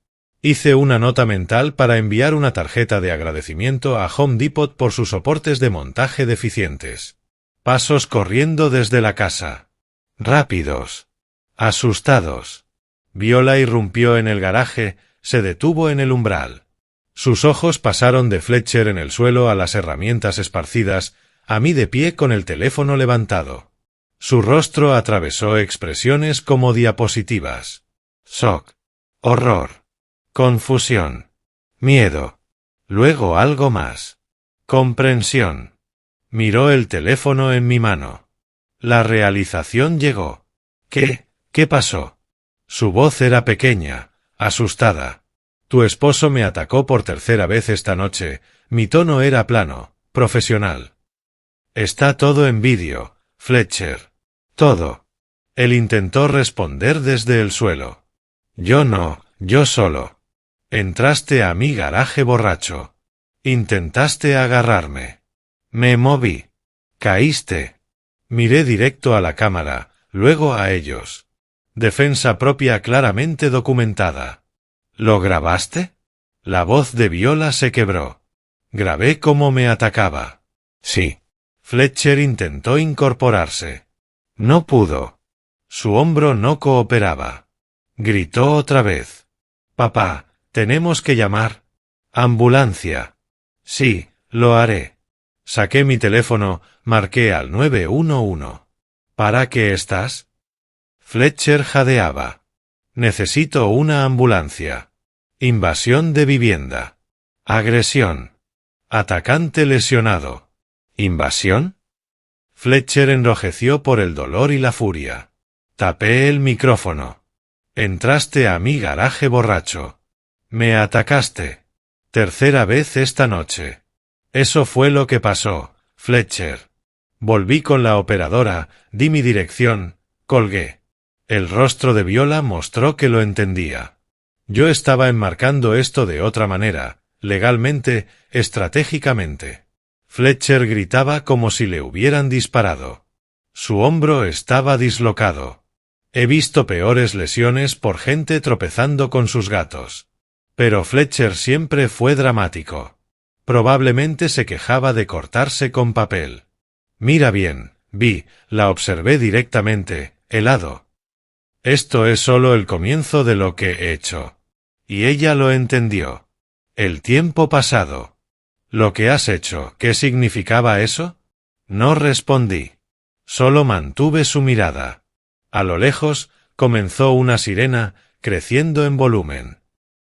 Hice una nota mental para enviar una tarjeta de agradecimiento a Home Depot por sus soportes de montaje deficientes. Pasos corriendo desde la casa. Rápidos. Asustados. Viola irrumpió en el garaje, se detuvo en el umbral. Sus ojos pasaron de Fletcher en el suelo a las herramientas esparcidas, a mí de pie con el teléfono levantado. Su rostro atravesó expresiones como diapositivas. Shock. Horror. Confusión. Miedo. Luego algo más. Comprensión. Miró el teléfono en mi mano. La realización llegó. ¿Qué pasó? Su voz era pequeña, asustada. Tu esposo me atacó por 3ª vez esta noche. Mi tono era plano, profesional. Está todo en vídeo, Fletcher. Todo. Él intentó responder desde el suelo. Yo no, yo solo. Entraste a mi garaje borracho. Intentaste agarrarme. Me moví. Caíste. Miré directo a la cámara, luego a ellos. Defensa propia claramente documentada. ¿Lo grabaste? La voz de Viola se quebró. Grabé cómo me atacaba. Sí. Fletcher intentó incorporarse. No pudo. Su hombro no cooperaba. Gritó otra vez. Papá, tenemos que llamar. Ambulancia. Sí, lo haré. Saqué mi teléfono, marqué al 911. ¿Para qué estás? Fletcher jadeaba. Necesito una ambulancia. Invasión de vivienda. Agresión. Atacante lesionado. ¿Invasión? Fletcher enrojeció por el dolor y la furia. Tapé el micrófono. Entraste a mi garaje borracho. Me atacaste. Tercera vez esta noche. Eso fue lo que pasó, Fletcher. Volví con la operadora, di mi dirección, colgué. El rostro de Viola mostró que lo entendía. Yo estaba enmarcando esto de otra manera, legalmente, estratégicamente. Fletcher gritaba como si le hubieran disparado. Su hombro estaba dislocado. He visto peores lesiones por gente tropezando con sus gatos. Pero Fletcher siempre fue dramático. Probablemente se quejaba de cortarse con papel. Mira bien, vi, la observé directamente, helado. Esto es solo el comienzo de lo que he hecho. Y ella lo entendió. El tiempo pasado. ¿Lo que has hecho, qué significaba eso? No respondí. Solo mantuve su mirada. A lo lejos, comenzó una sirena, creciendo en volumen.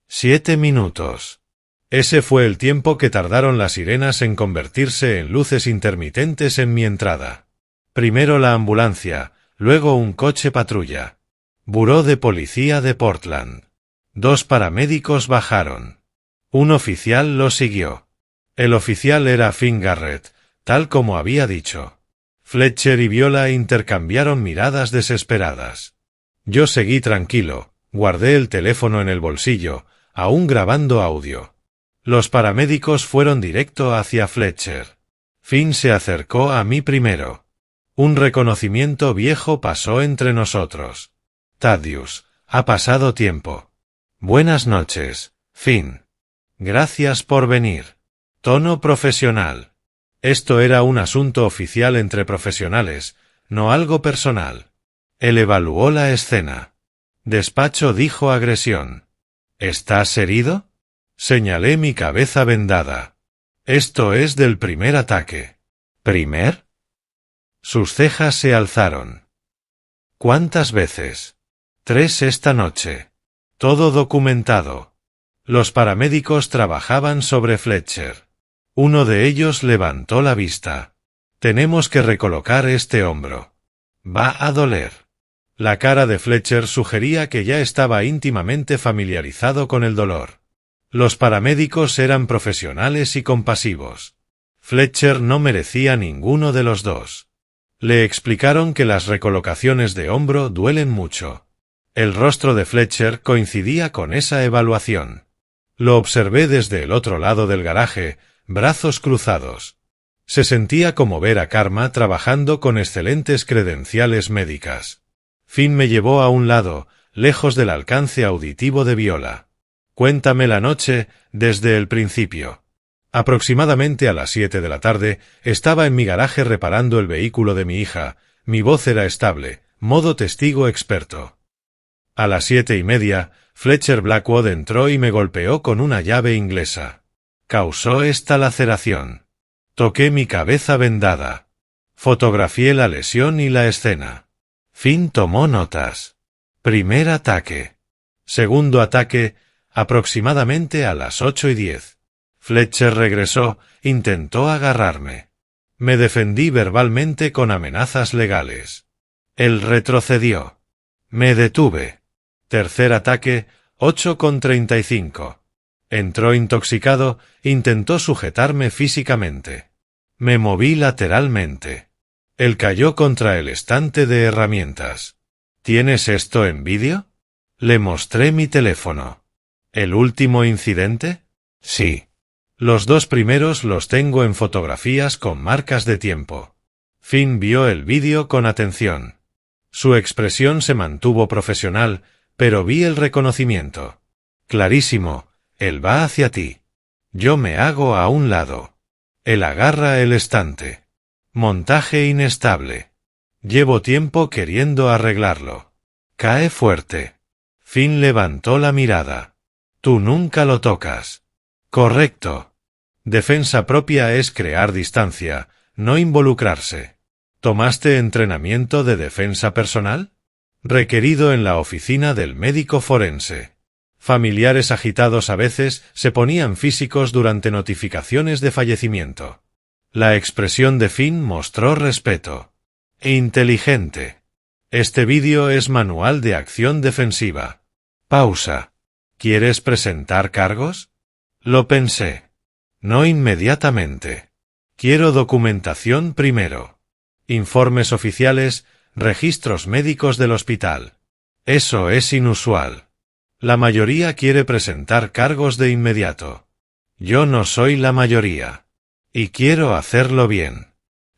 7 minutos. Ese fue el tiempo que tardaron las sirenas en convertirse en luces intermitentes en mi entrada. Primero la ambulancia, luego un coche patrulla. Buró de Policía de Portland. 2 paramédicos bajaron. Un oficial lo siguió. El oficial era Finn Garrett, tal como había dicho. Fletcher y Viola intercambiaron miradas desesperadas. Yo seguí tranquilo, guardé el teléfono en el bolsillo, aún grabando audio. Los paramédicos fueron directo hacia Fletcher. Finn se acercó a mí primero. Un reconocimiento viejo pasó entre nosotros. Thaddeus, ha pasado tiempo. Buenas noches, Finn. Gracias por venir. Tono profesional. Esto era un asunto oficial entre profesionales, no algo personal. Él evaluó la escena. Despacho dijo agresión. ¿Estás herido? Señalé mi cabeza vendada. Esto es del primer ataque. ¿Primer? Sus cejas se alzaron. ¿Cuántas veces? 3 esta noche. Todo documentado. Los paramédicos trabajaban sobre Fletcher. Uno de ellos levantó la vista. Tenemos que recolocar este hombro. Va a doler. La cara de Fletcher sugería que ya estaba íntimamente familiarizado con el dolor. Los paramédicos eran profesionales y compasivos. Fletcher no merecía ninguno de los dos. Le explicaron que las recolocaciones de hombro duelen mucho. El rostro de Fletcher coincidía con esa evaluación. Lo observé desde el otro lado del garaje, brazos cruzados. Se sentía como ver a Karma trabajando con excelentes credenciales médicas. Finn me llevó a un lado, lejos del alcance auditivo de Viola. Cuéntame la noche, desde el principio. Aproximadamente a las 7 de la tarde, estaba en mi garaje reparando el vehículo de mi hija. Mi voz era estable, modo testigo experto. A las 7:30, Fletcher Blackwood entró y me golpeó con una llave inglesa. Causó esta laceración. Toqué mi cabeza vendada. Fotografié la lesión y la escena. Finn tomó notas. Primer ataque. Segundo ataque, aproximadamente a las 8:10. Fletcher regresó, intentó agarrarme. Me defendí verbalmente con amenazas legales. Él retrocedió. Me detuve. Tercer ataque, 8:35. Entró intoxicado, intentó sujetarme físicamente. Me moví lateralmente. Él cayó contra el estante de herramientas. ¿Tienes esto en vídeo? Le mostré mi teléfono. ¿El último incidente? Sí. Los dos primeros los tengo en fotografías con marcas de tiempo. Finn vio el vídeo con atención. Su expresión se mantuvo profesional, pero vi el reconocimiento. Clarísimo, él va hacia ti. Yo me hago a un lado. Él agarra el estante. Montaje inestable. Llevo tiempo queriendo arreglarlo. Cae fuerte. Finn levantó la mirada. Tú nunca lo tocas. Correcto. Defensa propia es crear distancia, no involucrarse. ¿Tomaste entrenamiento de defensa personal? Requerido en la oficina del médico forense. Familiares agitados a veces se ponían físicos durante notificaciones de fallecimiento. La expresión de Finn mostró respeto. Inteligente. Este vídeo es manual de acción defensiva. Pausa. ¿Quieres presentar cargos? Lo pensé. No inmediatamente. Quiero documentación primero. Informes oficiales, registros médicos del hospital. Eso es inusual. La mayoría quiere presentar cargos de inmediato. Yo no soy la mayoría. Y quiero hacerlo bien.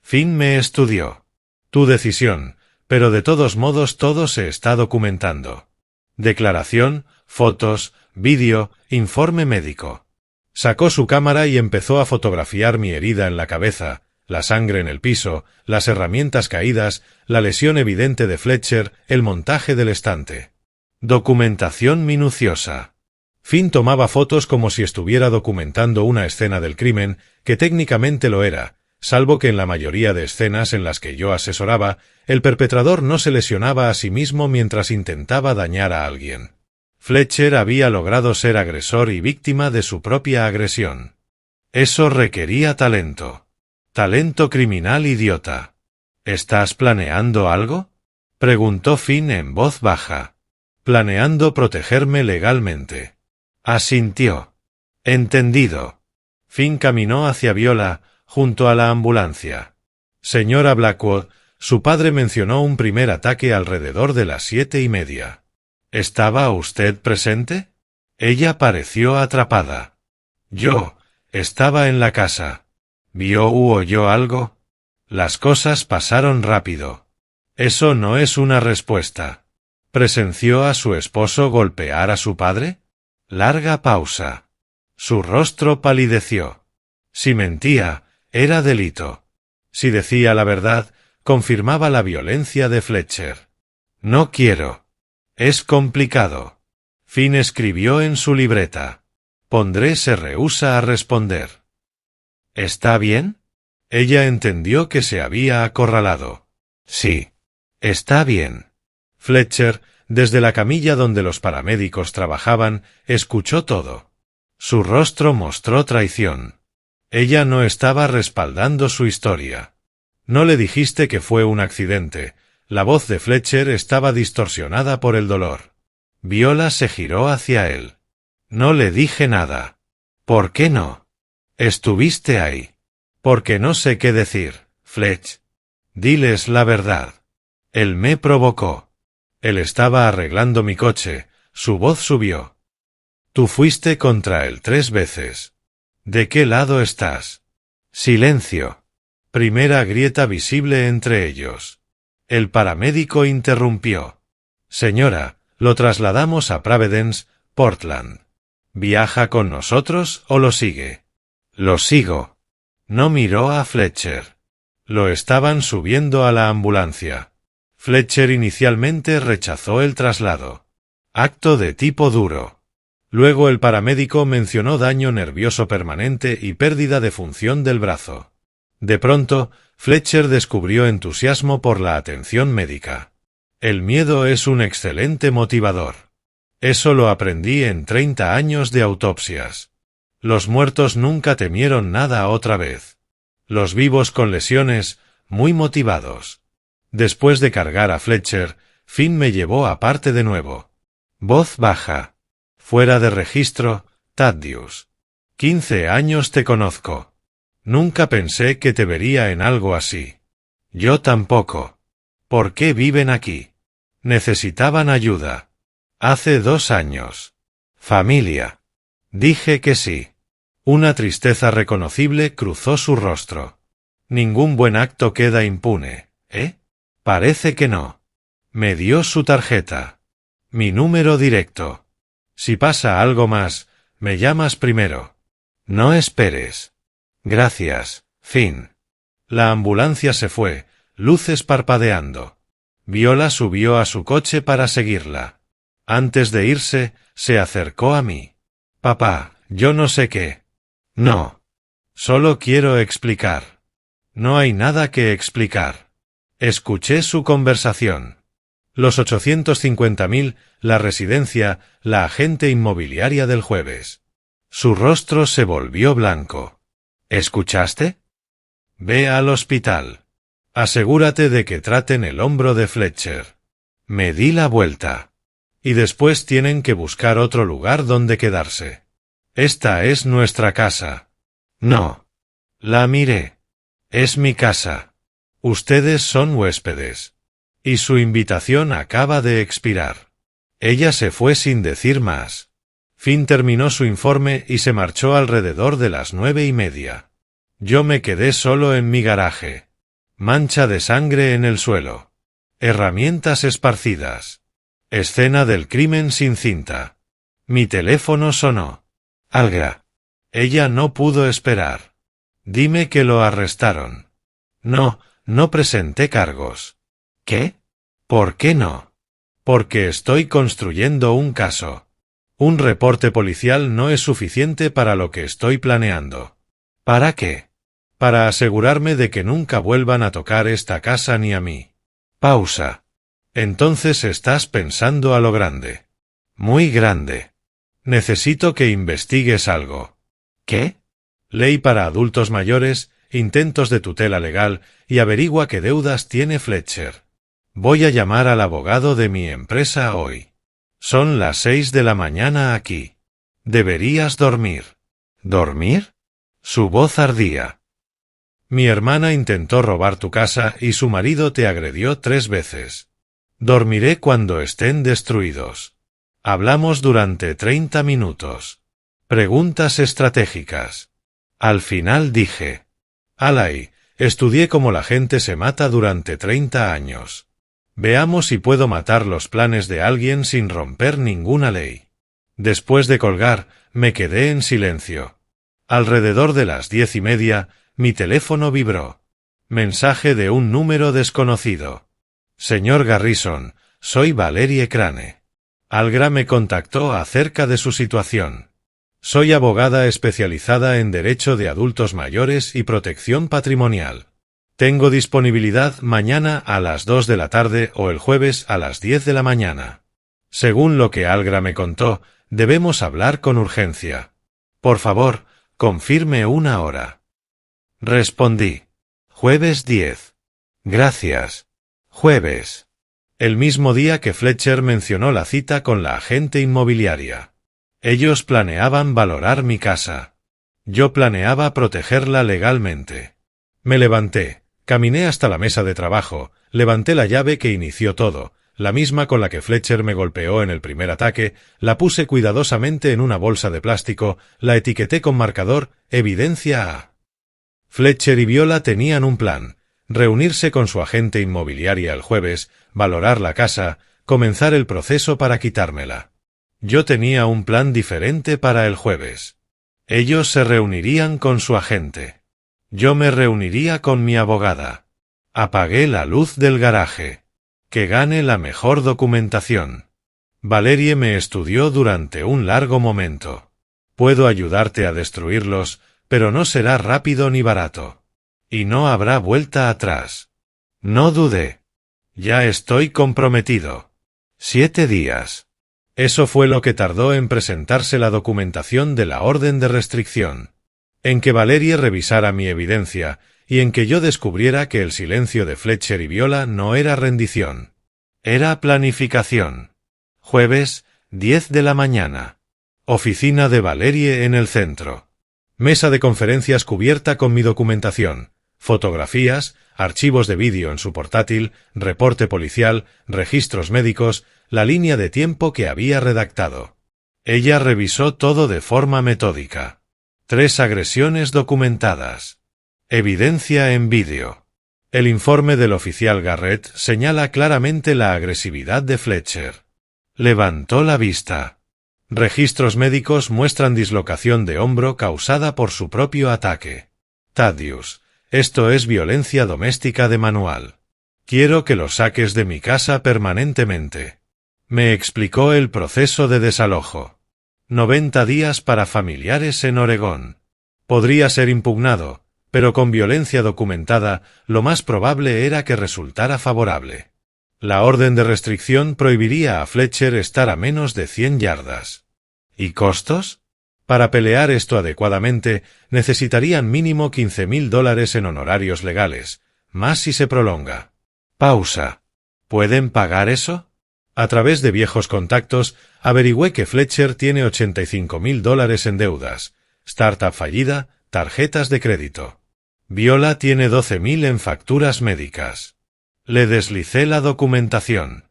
Finn me estudió. Tu decisión, pero de todos modos todo se está documentando. Declaración, fotos, vídeo, informe médico. Sacó su cámara y empezó a fotografiar mi herida en la cabeza, la sangre en el piso, las herramientas caídas, la lesión evidente de Fletcher, el montaje del estante. Documentación minuciosa. Finn tomaba fotos como si estuviera documentando una escena del crimen, que técnicamente lo era, salvo que en la mayoría de escenas en las que yo asesoraba, el perpetrador no se lesionaba a sí mismo mientras intentaba dañar a alguien. Fletcher había logrado ser agresor y víctima de su propia agresión. Eso requería talento. Talento criminal idiota. ¿Estás planeando algo? Preguntó Finn en voz baja. Planeando protegerme legalmente. Asintió. Entendido. Finn caminó hacia Viola, junto a la ambulancia. Señora Blackwood, su padre mencionó un primer ataque alrededor de las 7:30. ¿Estaba usted presente? Ella pareció atrapada. Yo estaba en la casa. ¿Vio u oyó algo? Las cosas pasaron rápido. Eso no es una respuesta. ¿Presenció a su esposo golpear a su padre? Larga pausa. Su rostro palideció. Si mentía, era delito. Si decía la verdad, confirmaba la violencia de Fletcher. No quiero. Es complicado. Finn escribió en su libreta. Pondré se rehúsa a responder. ¿Está bien? Ella entendió que se había acorralado. Sí. Está bien. Fletcher, desde la camilla donde los paramédicos trabajaban, escuchó todo. Su rostro mostró traición. Ella no estaba respaldando su historia. No le dijiste que fue un accidente. La voz de Fletcher estaba distorsionada por el dolor. Viola se giró hacia él. No le dije nada. ¿Por qué no? Estuviste ahí. Porque no sé qué decir, Fletch. Diles la verdad. Él me provocó. Él estaba arreglando mi coche. Su voz subió. Tú fuiste contra él 3 veces. ¿De qué lado estás? Silencio. Primera grieta visible entre ellos. El paramédico interrumpió. Señora, lo trasladamos a Providence, Portland. ¿Viaja con nosotros o lo sigue? Lo sigo. No miró a Fletcher. Lo estaban subiendo a la ambulancia. Fletcher inicialmente rechazó el traslado. Acto de tipo duro. Luego el paramédico mencionó daño nervioso permanente y pérdida de función del brazo. De pronto, Fletcher descubrió entusiasmo por la atención médica. El miedo es un excelente motivador. Eso lo aprendí en 30 años de autopsias. Los muertos nunca temieron nada otra vez. Los vivos con lesiones, muy motivados. Después de cargar a Fletcher, Finn me llevó aparte de nuevo. Voz baja. Fuera de registro, Thaddeus. 15 años te conozco. Nunca pensé que te vería en algo así. Yo tampoco. ¿Por qué viven aquí? Necesitaban ayuda. Hace 2 años. Familia. Dije que sí. Una tristeza reconocible cruzó su rostro. Ningún buen acto queda impune, ¿eh? Parece que no. Me dio su tarjeta. Mi número directo. Si pasa algo más, me llamas primero. No esperes. Gracias, fin. La ambulancia se fue, luces parpadeando. Viola subió a su coche para seguirla. Antes de irse, se acercó a mí. Papá, yo no sé qué. No. Solo quiero explicar. No hay nada que explicar. Escuché su conversación. Los 850.000, la residencia, la agente inmobiliaria del jueves. Su rostro se volvió blanco. ¿Escuchaste? Ve al hospital. Asegúrate de que traten el hombro de Fletcher. Me di la vuelta. Y después tienen que buscar otro lugar donde quedarse. Esta es nuestra casa. No. La miré. Es mi casa. Ustedes son huéspedes. Y su invitación acaba de expirar. Ella se fue sin decir más. Finn terminó su informe y se marchó alrededor de las 9:30. Yo me quedé solo en mi garaje. Mancha de sangre en el suelo. Herramientas esparcidas. Escena del crimen sin cinta. Mi teléfono sonó. Algra. Ella no pudo esperar. Dime que lo arrestaron. No, no presenté cargos. ¿Qué? ¿Por qué no? Porque estoy construyendo un caso. Un reporte policial no es suficiente para lo que estoy planeando. ¿Para qué? Para asegurarme de que nunca vuelvan a tocar esta casa ni a mí. Pausa. Entonces estás pensando a lo grande. Muy grande. Necesito que investigues algo. ¿Qué? Ley para adultos mayores, intentos de tutela legal y averigua qué deudas tiene Fletcher. Voy a llamar al abogado de mi empresa hoy. Son las 6 de la mañana aquí. Deberías dormir. ¿Dormir? Su voz ardía. Mi hermana intentó robar tu casa y su marido te agredió 3 veces. Dormiré cuando estén destruidos. Hablamos durante 30 minutos. Preguntas estratégicas. Al final dije. Alay, estudié cómo la gente se mata durante 30 años. Veamos si puedo matar los planes de alguien sin romper ninguna ley. Después de colgar, me quedé en silencio. Alrededor de las 10:30, mi teléfono vibró. Mensaje de un número desconocido. Señor Garrison, soy Valerie Crane. Algra me contactó acerca de su situación. Soy abogada especializada en derecho de adultos mayores y protección patrimonial. Tengo disponibilidad mañana a las 2 de la tarde o el jueves a las 10 de la mañana. Según lo que Algra me contó, debemos hablar con urgencia. Por favor, confirme una hora. Respondí. Jueves 10. Gracias. Jueves. El mismo día que Fletcher mencionó la cita con la agente inmobiliaria. Ellos planeaban valorar mi casa. Yo planeaba protegerla legalmente. Me levanté, caminé hasta la mesa de trabajo, levanté la llave que inició todo, la misma con la que Fletcher me golpeó en el primer ataque, la puse cuidadosamente en una bolsa de plástico, la etiqueté con marcador Evidencia A. Fletcher y Viola tenían un plan: reunirse con su agente inmobiliaria el jueves, valorar la casa, comenzar el proceso para quitármela. Yo tenía un plan diferente para el jueves. Ellos se reunirían con su agente. Yo me reuniría con mi abogada. Apagué la luz del garaje. Que gane la mejor documentación. Valerie me estudió durante un largo momento. Puedo ayudarte a destruirlos, pero no será rápido ni barato. Y no habrá vuelta atrás. No dudé. Ya estoy comprometido. 7 días. Eso fue lo que tardó en presentarse la documentación de la orden de restricción. En que Valerie revisara mi evidencia, y en que yo descubriera que el silencio de Fletcher y Viola no era rendición. Era planificación. Jueves, 10 de la mañana. Oficina de Valerie en el centro. Mesa de conferencias cubierta con mi documentación. fotografías, archivos de vídeo en su portátil, reporte policial, registros médicos, la línea de tiempo que había redactado. Ella revisó todo de forma metódica. 3 agresiones documentadas. Evidencia en vídeo. El informe del oficial Garrett señala claramente la agresividad de Fletcher. Levantó la vista. Registros médicos muestran dislocación de hombro causada por su propio ataque. Thaddeus, esto es violencia doméstica de manual. Quiero que lo saques de mi casa permanentemente. Me explicó el proceso de desalojo. 90 días para familiares en Oregón. Podría ser impugnado, pero con violencia documentada, lo más probable era que resultara favorable. La orden de restricción prohibiría a Fletcher estar a menos de 100 yardas. ¿Y costos? Para pelear esto adecuadamente, necesitarían mínimo $15,000 en honorarios legales, más si se prolonga. Pausa. ¿Pueden pagar eso? A través de viejos contactos, averigüé que Fletcher tiene $85,000 en deudas, startup fallida, tarjetas de crédito. Viola tiene 12,000 en facturas médicas. Le deslicé la documentación.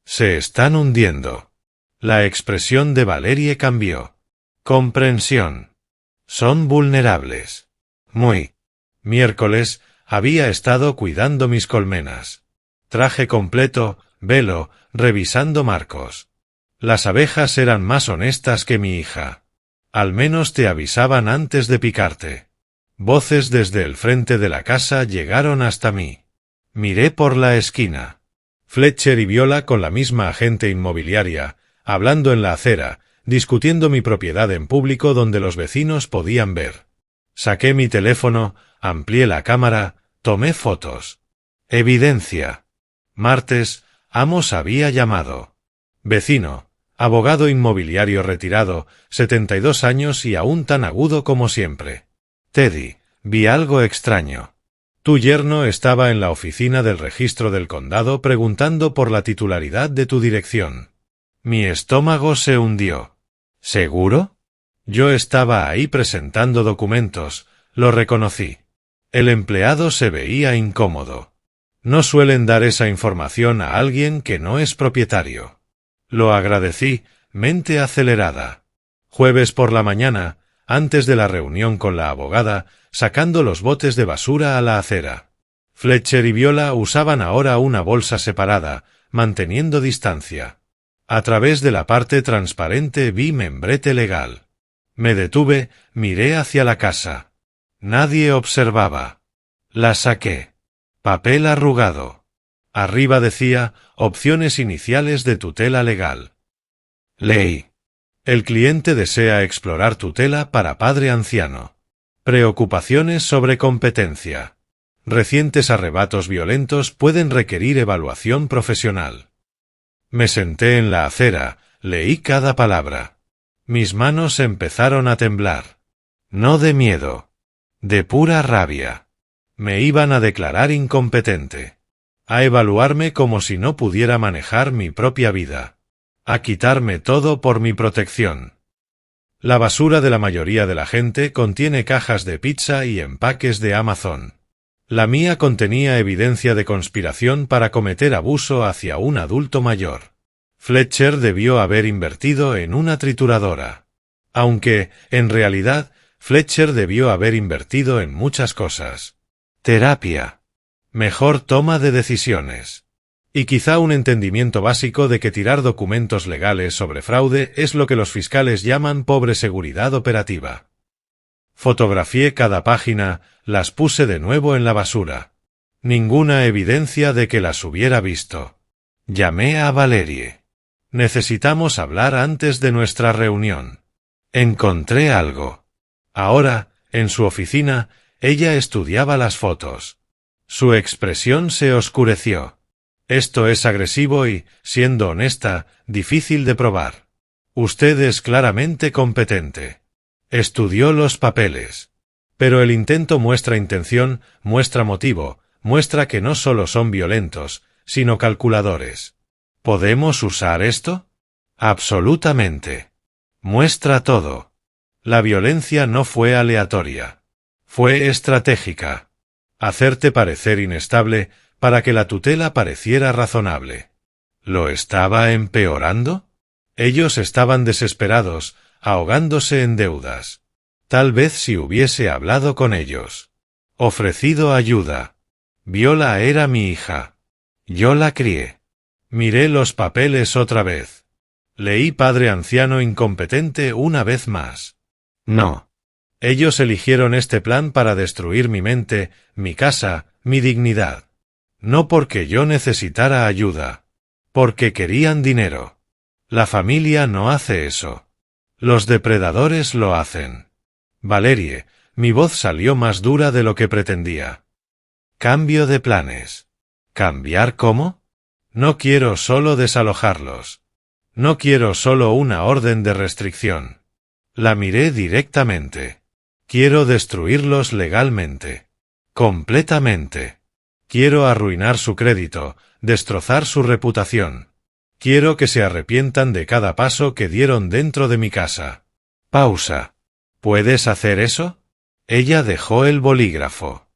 Se están hundiendo. La expresión de Valerie cambió. Comprensión. Son vulnerables. Muy. Miércoles, había estado cuidando mis colmenas. Traje completo, velo, revisando marcos. Las abejas eran más honestas que mi hija. Al menos te avisaban antes de picarte. Voces desde el frente de la casa llegaron hasta mí. Miré por la esquina. Fletcher y Viola con la misma agente inmobiliaria, hablando en la acera, discutiendo mi propiedad en público donde los vecinos podían ver. Saqué mi teléfono, amplié la cámara, tomé fotos. Evidencia. Martes, Amos había llamado. Vecino, abogado inmobiliario retirado, 72 años y aún tan agudo como siempre. Teddy, vi algo extraño. Tu yerno estaba en la oficina del registro del condado preguntando por la titularidad de tu dirección. Mi estómago se hundió. ¿Seguro? Yo estaba ahí presentando documentos, lo reconocí. El empleado se veía incómodo. No suelen dar esa información a alguien que no es propietario. Lo agradecí, mente acelerada. Jueves por la mañana, antes de la reunión con la abogada, sacando los botes de basura a la acera. Fletcher y Viola usaban ahora una bolsa separada, manteniendo distancia. A través de la parte transparente vi membrete legal. Me detuve, miré hacia la casa. Nadie observaba. La saqué. Papel arrugado. Arriba decía, opciones iniciales de tutela legal. Ley. El cliente desea explorar tutela para padre anciano. Preocupaciones sobre competencia. Recientes arrebatos violentos pueden requerir evaluación profesional. Me senté en la acera, leí cada palabra. Mis manos empezaron a temblar. No de miedo. De pura rabia. Me iban a declarar incompetente. A evaluarme como si no pudiera manejar mi propia vida. A quitarme todo por mi protección. La basura de la mayoría de la gente contiene cajas de pizza y empaques de Amazon. La mía contenía evidencia de conspiración para cometer abuso hacia un adulto mayor. Fletcher debió haber invertido en una trituradora. Aunque, en realidad, Fletcher debió haber invertido en muchas cosas. Terapia. Mejor toma de decisiones. Y quizá un entendimiento básico de que tirar documentos legales sobre fraude es lo que los fiscales llaman pobre seguridad operativa. Fotografié cada página, las puse de nuevo en la basura. Ninguna evidencia de que las hubiera visto. Llamé a Valerie. Necesitamos hablar antes de nuestra reunión. Encontré algo. Ahora, en su oficina, ella estudiaba las fotos. Su expresión se oscureció. Esto es agresivo y, siendo honesta, difícil de probar. Usted es claramente competente. Estudió los papeles. Pero el intento muestra intención, muestra motivo, muestra que no solo son violentos, sino calculadores. ¿Podemos usar esto? Absolutamente. Muestra todo. La violencia no fue aleatoria. Fue estratégica. hacerte parecer inestable para que la tutela pareciera razonable. ¿Lo estaba empeorando? Ellos estaban desesperados, ahogándose en deudas. Tal vez si hubiese hablado con ellos, ofrecido ayuda. Viola era mi hija. Yo la crié. Miré los papeles otra vez. Leí padre anciano incompetente una vez más. No. Ellos eligieron este plan para destruir mi mente, mi casa, mi dignidad. No porque yo necesitara ayuda. Porque querían dinero. La familia no hace eso. Los depredadores lo hacen. Valerie, mi voz salió más dura de lo que pretendía. Cambio de planes. ¿Cambiar cómo? No quiero solo desalojarlos. No quiero solo una orden de restricción. La miré directamente. Quiero destruirlos legalmente. Completamente. Quiero arruinar su crédito, destrozar su reputación. Quiero que se arrepientan de cada paso que dieron dentro de mi casa. Pausa. ¿Puedes hacer eso? Ella dejó el bolígrafo.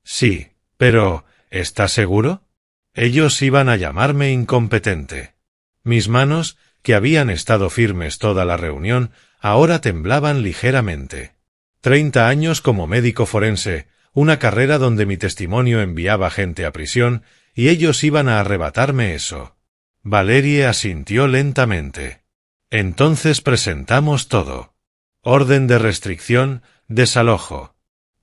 Sí, pero ¿estás seguro? Ellos iban a llamarme incompetente. Mis manos, que habían estado firmes toda la reunión, ahora temblaban ligeramente. 30 años como médico forense, una carrera donde mi testimonio enviaba gente a prisión, y ellos iban a arrebatarme eso. Valerie asintió lentamente. Entonces presentamos todo. Orden de restricción, desalojo.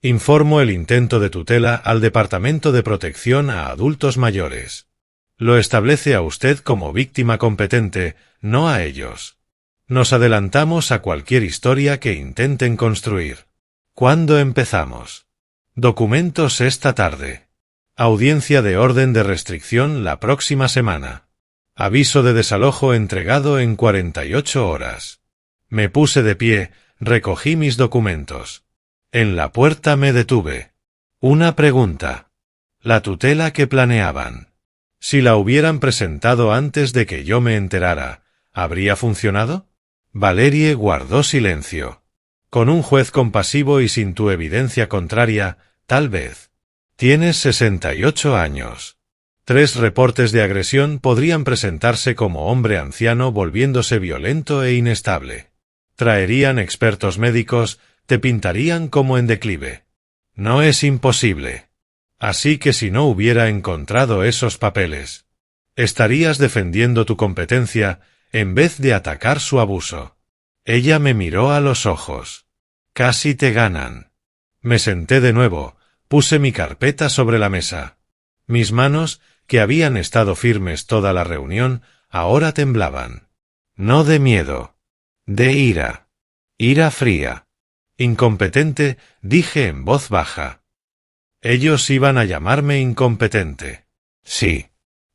Informo el intento de tutela al Departamento de Protección a Adultos Mayores. Lo establece a usted como víctima competente, no a ellos. Nos adelantamos a cualquier historia que intenten construir. ¿Cuándo empezamos? Documentos esta tarde. Audiencia de orden de restricción la próxima semana. Aviso de desalojo entregado en 48 horas. Me puse de pie, recogí mis documentos. En la puerta me detuve. Una pregunta. La tutela que planeaban. Si la hubieran presentado antes de que yo me enterara, ¿habría funcionado? Valerie guardó silencio. Con un juez compasivo y sin tu evidencia contraria, tal vez. Tienes 68 años. 3 reportes de agresión podrían presentarse como hombre anciano volviéndose violento e inestable. Traerían expertos médicos, te pintarían como en declive. No es imposible. Así que si no hubiera encontrado esos papeles, estarías defendiendo tu competencia en vez de atacar su abuso. Ella me miró a los ojos. Casi te ganan. Me senté de nuevo, puse mi carpeta sobre la mesa. Mis manos, que habían estado firmes toda la reunión, ahora temblaban. No de miedo. De ira. Ira fría. Incompetente, dije en voz baja. Ellos iban a llamarme incompetente. Sí.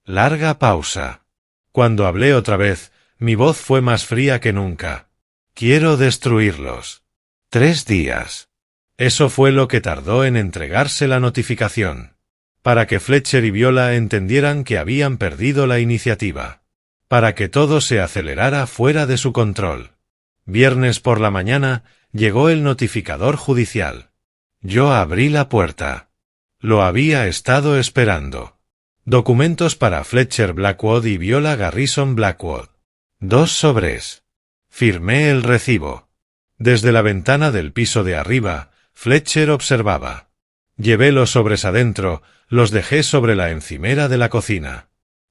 Larga pausa. Cuando hablé otra vez, mi voz fue más fría que nunca. Quiero destruirlos. 3 días. Eso fue lo que tardó en entregarse la notificación. Para que Fletcher y Viola entendieran que habían perdido la iniciativa. Para que todo se acelerara fuera de su control. Viernes por la mañana, llegó el notificador judicial. Yo abrí la puerta. Lo había estado esperando. Documentos para Fletcher Blackwood y Viola Garrison Blackwood. 2 sobres. Firmé el recibo. Desde la ventana del piso de arriba, Fletcher observaba. Llevé los sobres adentro, los dejé sobre la encimera de la cocina.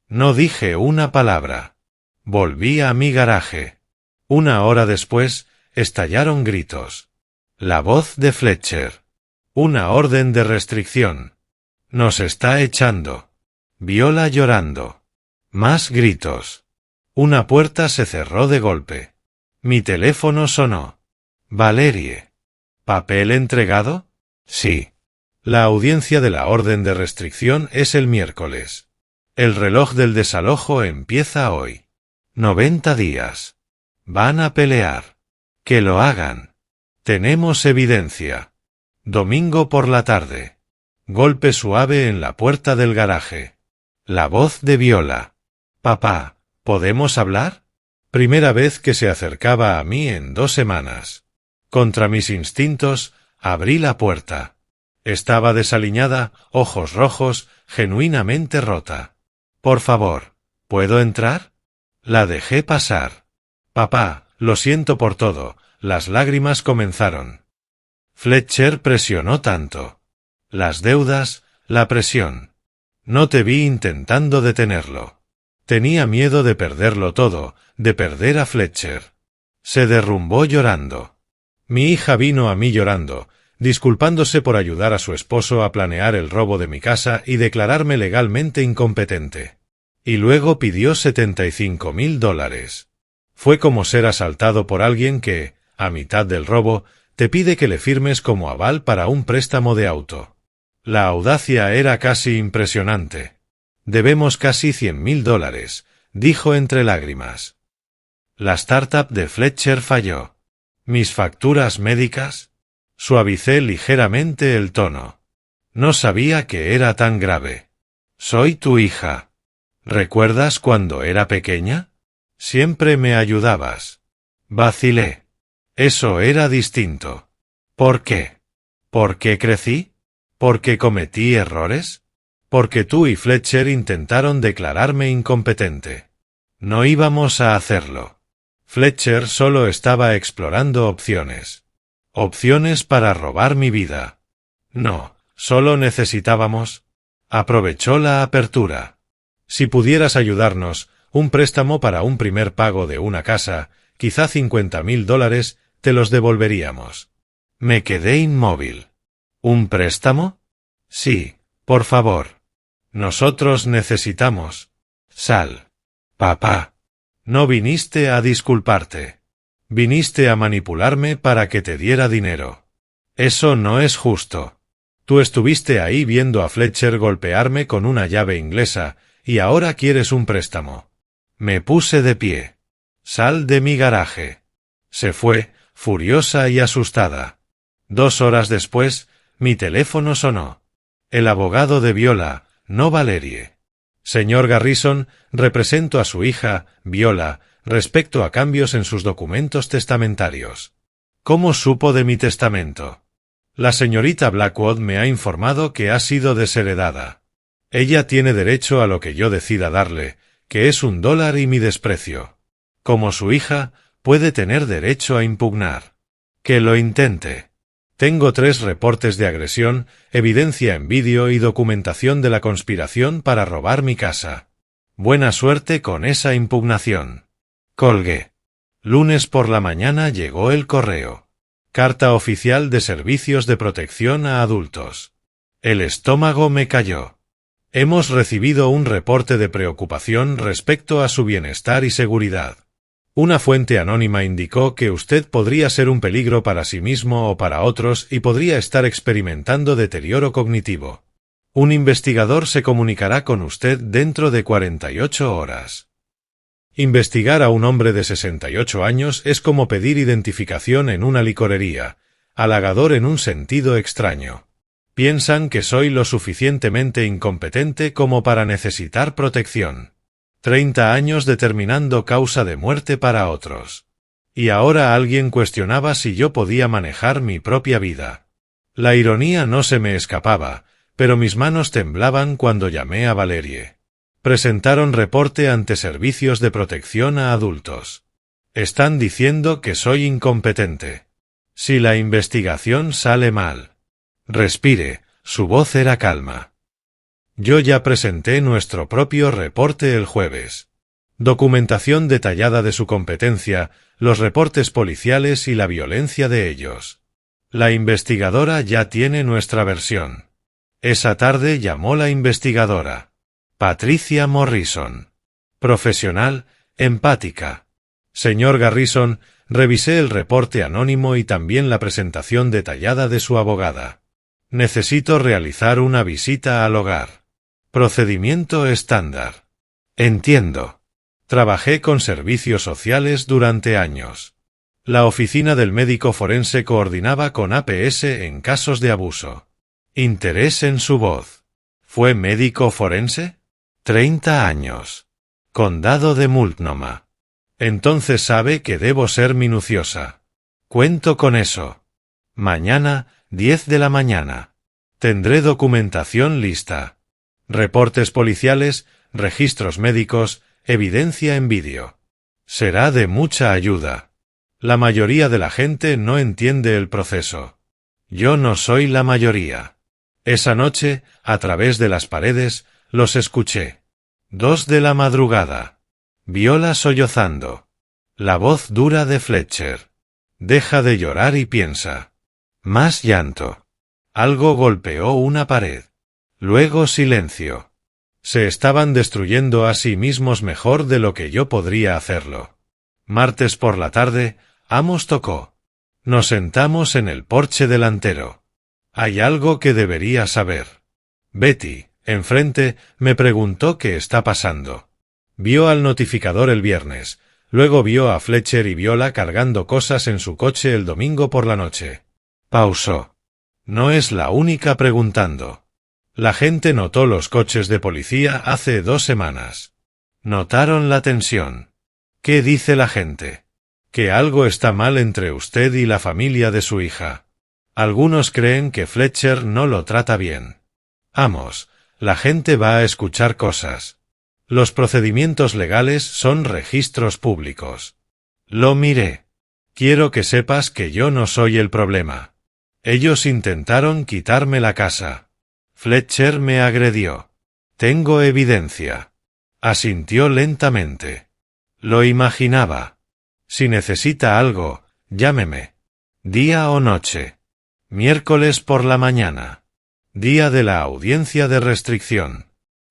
No dije una palabra. Volví a mi garaje. 1 hora después, estallaron gritos. La voz de Fletcher. Una orden de restricción. Nos está echando. Viola llorando. Más gritos. Una puerta se cerró de golpe. Mi teléfono sonó. Valerie. ¿Papel entregado? Sí. La audiencia de la orden de restricción es el miércoles. El reloj del desalojo empieza hoy. 90 días. Van a pelear. Que lo hagan. Tenemos evidencia. Domingo por la tarde. Golpe suave en la puerta del garaje. La voz de Viola. Papá, ¿podemos hablar? Primera vez que se acercaba a mí en 2 semanas. Contra mis instintos, abrí la puerta. Estaba desaliñada, ojos rojos, genuinamente rota. Por favor, ¿puedo entrar? La dejé pasar. Papá, lo siento por todo. Las lágrimas comenzaron. Fletcher presionó tanto. Las deudas, la presión. No te vi intentando detenerlo. Tenía miedo de perderlo todo, de perder a Fletcher. Se derrumbó llorando. Mi hija vino a mí llorando, disculpándose por ayudar a su esposo a planear el robo de mi casa y declararme legalmente incompetente. Y luego pidió $75,000. Fue como ser asaltado por alguien que, a mitad del robo, te pide que le firmes como aval para un préstamo de auto. La audacia era casi impresionante. Debemos casi $100,000, dijo entre lágrimas. La startup de Fletcher falló. ¿Mis facturas médicas? Suavicé ligeramente el tono. No sabía que era tan grave. Soy tu hija. ¿Recuerdas cuando era pequeña? Siempre me ayudabas. Vacilé. Eso era distinto. ¿Por qué? ¿Por qué crecí? ¿Por qué cometí errores? Porque tú y Fletcher intentaron declararme incompetente. No íbamos a hacerlo. Fletcher solo estaba explorando opciones. Opciones para robar mi vida. No, solo necesitábamos. Aprovechó la apertura. Si pudieras ayudarnos, un préstamo para un primer pago de una casa, quizá $50,000, te los devolveríamos. Me quedé inmóvil. ¿Un préstamo? Sí, por favor. Nosotros necesitamos. Sal. Papá. No viniste a disculparte. Viniste a manipularme para que te diera dinero. Eso no es justo. Tú estuviste ahí viendo a Fletcher golpearme con una llave inglesa, y ahora quieres un préstamo. Me puse de pie. Sal de mi garaje. Se fue, furiosa y asustada. 2 horas después, mi teléfono sonó. El abogado de Viola, no Valerie. Señor Garrison, represento a su hija, Viola, respecto a cambios en sus documentos testamentarios. ¿Cómo supo de mi testamento? La señorita Blackwood me ha informado que ha sido desheredada. Ella tiene derecho a lo que yo decida darle, que es $1 y mi desprecio. Como su hija, puede tener derecho a impugnar. Que lo intente. Tengo 3 reportes de agresión, evidencia en vídeo y documentación de la conspiración para robar mi casa. Buena suerte con esa impugnación. Colgué. Lunes por la mañana llegó el correo. Carta oficial de Servicios de Protección a Adultos. El estómago me cayó. Hemos recibido un reporte de preocupación respecto a su bienestar y seguridad. Una fuente anónima indicó que usted podría ser un peligro para sí mismo o para otros y podría estar experimentando deterioro cognitivo. Un investigador se comunicará con usted dentro de 48 horas. Investigar a un hombre de 68 años es como pedir identificación en una licorería, halagador en un sentido extraño. Piensan que soy lo suficientemente incompetente como para necesitar protección. 30 años determinando causa de muerte para otros. Y ahora alguien cuestionaba si yo podía manejar mi propia vida. La ironía no se me escapaba, pero mis manos temblaban cuando llamé a Valerie. Presentaron reporte ante Servicios de Protección a Adultos. Están diciendo que soy incompetente. Si la investigación sale mal. Respire, su voz era calma. Yo ya presenté nuestro propio reporte el jueves. Documentación detallada de su competencia, los reportes policiales y la violencia de ellos. La investigadora ya tiene nuestra versión. Esa tarde llamó la investigadora. Patricia Morrison. Profesional, empática. Señor Garrison, revisé el reporte anónimo y también la presentación detallada de su abogada. Necesito realizar una visita al hogar. Procedimiento estándar. Entiendo. Trabajé con servicios sociales durante años. La oficina del médico forense coordinaba con APS en casos de abuso. Interés en su voz. ¿Fue médico forense? 30 años. Condado de Multnomah. Entonces sabe que debo ser minuciosa. Cuento con eso. Mañana, 10 de la mañana. Tendré documentación lista. Reportes policiales, registros médicos, evidencia en vídeo. Será de mucha ayuda. La mayoría de la gente no entiende el proceso. Yo no soy la mayoría. Esa noche, a través de las paredes, los escuché. 2 de la madrugada. Viola sollozando. La voz dura de Fletcher. Deja de llorar y piensa. Más llanto. Algo golpeó una pared. Luego silencio. Se estaban destruyendo a sí mismos mejor de lo que yo podría hacerlo. Martes por la tarde, Amos tocó. Nos sentamos en el porche delantero. Hay algo que debería saber. Betty, enfrente, me preguntó qué está pasando. Vio al notificador el viernes, luego vio a Fletcher y Viola cargando cosas en su coche el domingo por la noche. Pausó. No es la única preguntando. La gente notó los coches de policía hace 2 semanas. Notaron la tensión. ¿Qué dice la gente? Que algo está mal entre usted y la familia de su hija. Algunos creen que Fletcher no lo trata bien. Amos, la gente va a escuchar cosas. Los procedimientos legales son registros públicos. Lo miré. Quiero que sepas que yo no soy el problema. Ellos intentaron quitarme la casa. Fletcher me agredió. Tengo evidencia. Asintió lentamente. Lo imaginaba. Si necesita algo, llámeme. Día o noche. Miércoles por la mañana. Día de la audiencia de restricción.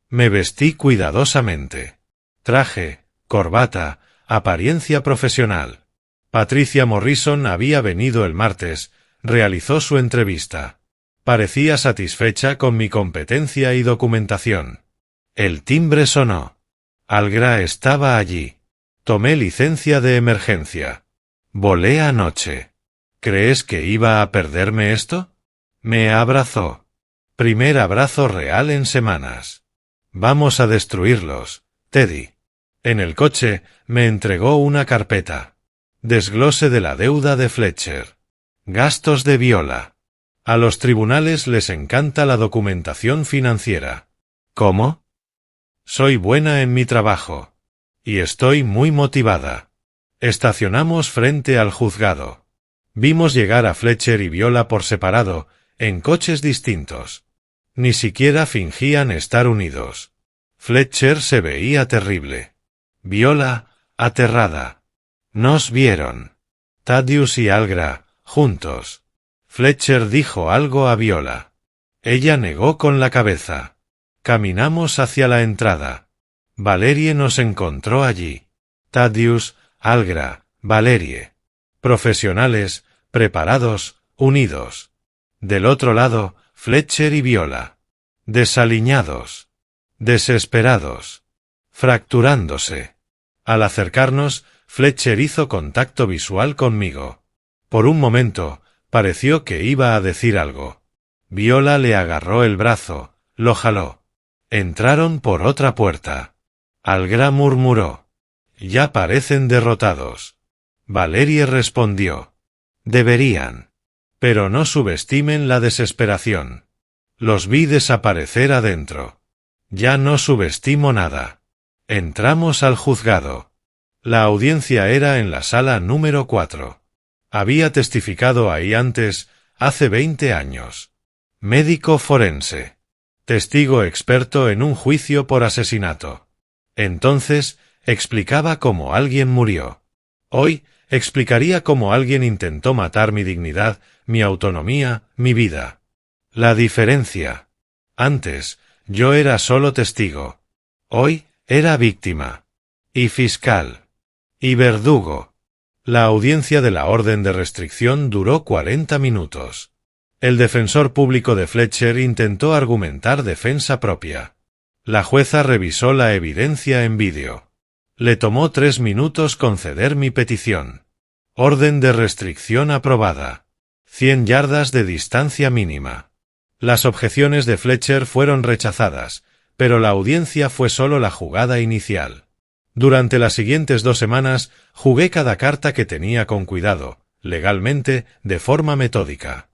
Me vestí cuidadosamente. Traje, corbata, apariencia profesional. Patricia Morrison había venido el martes, realizó su entrevista. Parecía satisfecha con mi competencia y documentación. El timbre sonó. Algra estaba allí. Tomé licencia de emergencia. Volé anoche. ¿Crees que iba a perderme esto? Me abrazó. Primer abrazo real en semanas. Vamos a destruirlos, Teddy. En el coche, me entregó una carpeta. Desglose de la deuda de Fletcher. Gastos de Viola. A los tribunales les encanta la documentación financiera. ¿Cómo? Soy buena en mi trabajo. Y estoy muy motivada. Estacionamos frente al juzgado. Vimos llegar a Fletcher y Viola por separado, en coches distintos. Ni siquiera fingían estar unidos. Fletcher se veía terrible. Viola, aterrada. Nos vieron. Thaddeus y Algra, juntos. Fletcher dijo algo a Viola. Ella negó con la cabeza. Caminamos hacia la entrada. Valerie nos encontró allí. Thaddeus, Algra, Valerie. Profesionales, preparados, unidos. Del otro lado, Fletcher y Viola. Desaliñados. Desesperados. Fracturándose. Al acercarnos, Fletcher hizo contacto visual conmigo. Por un momento, pareció que iba a decir algo. Viola le agarró el brazo, lo jaló. Entraron por otra puerta. Algra murmuró. Ya parecen derrotados. Valerie respondió. Deberían. Pero no subestimen la desesperación. Los vi desaparecer adentro. Ya no subestimo nada. Entramos al juzgado. La audiencia era en la sala número 4. Había testificado ahí antes, hace 20 años. Médico forense. Testigo experto en un juicio por asesinato. Entonces, explicaba cómo alguien murió. Hoy, explicaría cómo alguien intentó matar mi dignidad, mi autonomía, mi vida. La diferencia. Antes, yo era solo testigo. Hoy, era víctima. Y fiscal. Y verdugo. La audiencia de la orden de restricción duró 40 minutos. El defensor público de Fletcher intentó argumentar defensa propia. La jueza revisó la evidencia en vídeo. Le tomó 3 minutos conceder mi petición. Orden de restricción aprobada. 100 yardas de distancia mínima. Las objeciones de Fletcher fueron rechazadas, pero la audiencia fue solo la jugada inicial. Durante las siguientes 2 semanas, jugué cada carta que tenía con cuidado, legalmente, de forma metódica.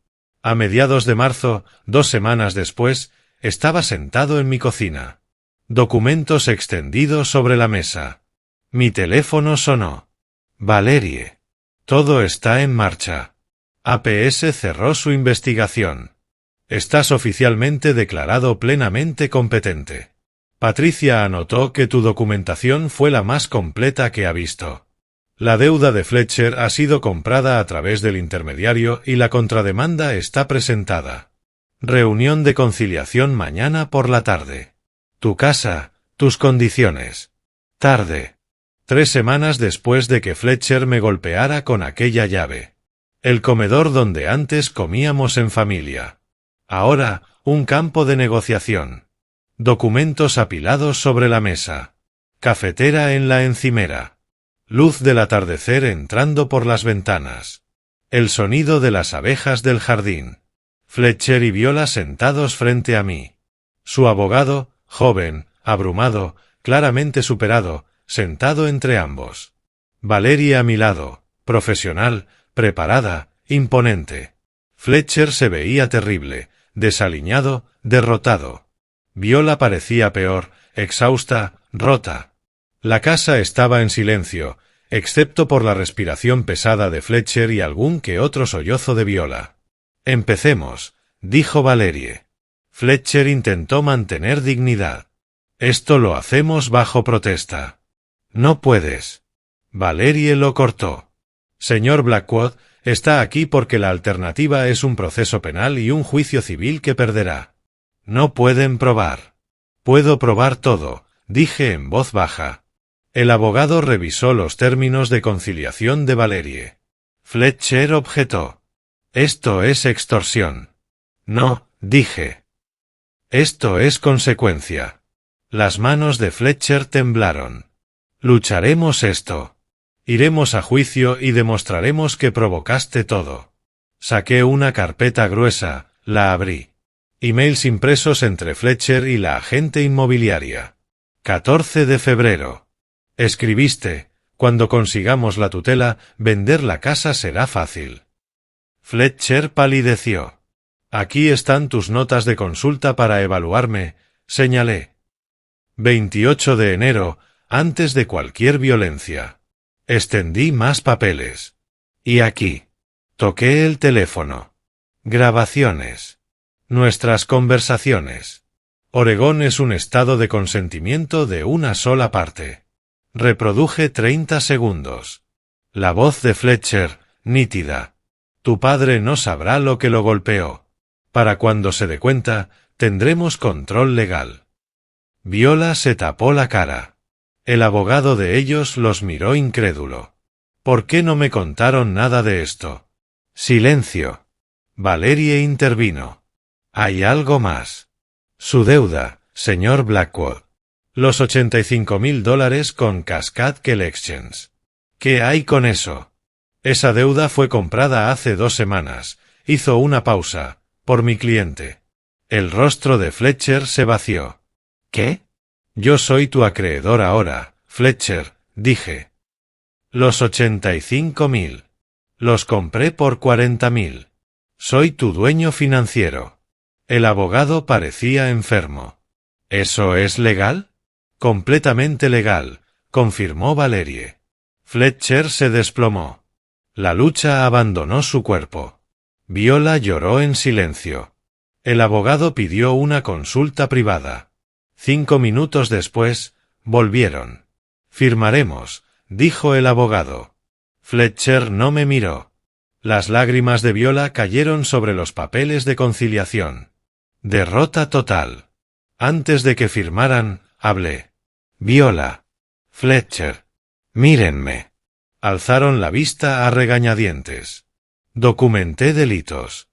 A mediados de marzo, 2 semanas después, estaba sentado en mi cocina. Documentos extendidos sobre la mesa. Mi teléfono sonó. Valerie. Todo está en marcha. APS cerró su investigación. Estás oficialmente declarado plenamente competente. Patricia anotó que tu documentación fue la más completa que ha visto. La deuda de Fletcher ha sido comprada a través del intermediario y la contrademanda está presentada. Reunión de conciliación mañana por la tarde. Tu casa, tus condiciones. Tarde. 3 semanas después de que Fletcher me golpeara con aquella llave. El comedor donde antes comíamos en familia. Ahora, un campo de negociación. Documentos apilados sobre la mesa. Cafetera en la encimera. Luz del atardecer entrando por las ventanas. El sonido de las abejas del jardín. Fletcher y Viola sentados frente a mí. Su abogado, joven, abrumado, claramente superado, sentado entre ambos. Valerie a mi lado, profesional, preparada, imponente. Fletcher se veía terrible, desaliñado, derrotado. Viola parecía peor, exhausta, rota. La casa estaba en silencio, excepto por la respiración pesada de Fletcher y algún que otro sollozo de Viola. Empecemos, dijo Valerie. Fletcher intentó mantener dignidad. Esto lo hacemos bajo protesta. No puedes. Valerie lo cortó. Señor Blackwood, está aquí porque la alternativa es un proceso penal y un juicio civil que perderá. No pueden probar. Puedo probar todo, dije en voz baja. El abogado revisó los términos de conciliación de Valerie. Fletcher objetó. Esto es extorsión. No, dije. Esto es consecuencia. Las manos de Fletcher temblaron. Lucharemos esto. Iremos a juicio y demostraremos que provocaste todo. Saqué una carpeta gruesa, la abrí. Emails impresos entre Fletcher y la agente inmobiliaria. 14 de febrero. Escribiste, cuando consigamos la tutela, vender la casa será fácil. Fletcher palideció. Aquí están tus notas de consulta para evaluarme, señalé. 28 de enero, antes de cualquier violencia. Extendí más papeles. Y aquí. Toqué el teléfono. Grabaciones. Nuestras conversaciones. Oregón es un estado de consentimiento de una sola parte. Reproduje 30 segundos. La voz de Fletcher, nítida. Tu padre no sabrá lo que lo golpeó. Para cuando se dé cuenta, tendremos control legal. Viola se tapó la cara. El abogado de ellos los miró incrédulo. ¿Por qué no me contaron nada de esto? Silencio. Valerie intervino. Hay algo más. Su deuda, señor Blackwood. Los $85,000 con Cascade Collections. ¿Qué hay con eso? Esa deuda fue comprada hace 2 semanas. Hizo una pausa, por mi cliente. El rostro de Fletcher se vació. ¿Qué? Yo soy tu acreedor ahora, Fletcher, dije. Los 85,000. Los compré por 40,000. Soy tu dueño financiero. El abogado parecía enfermo. ¿Eso es legal? Completamente legal, confirmó Valerie. Fletcher se desplomó. La lucha abandonó su cuerpo. Viola lloró en silencio. El abogado pidió una consulta privada. 5 minutos después, volvieron. Firmaremos, dijo el abogado. Fletcher no me miró. Las lágrimas de Viola cayeron sobre los papeles de conciliación. Derrota total. Antes de que firmaran, hablé. Viola. Fletcher. Mírenme. Alzaron la vista a regañadientes. Documenté delitos.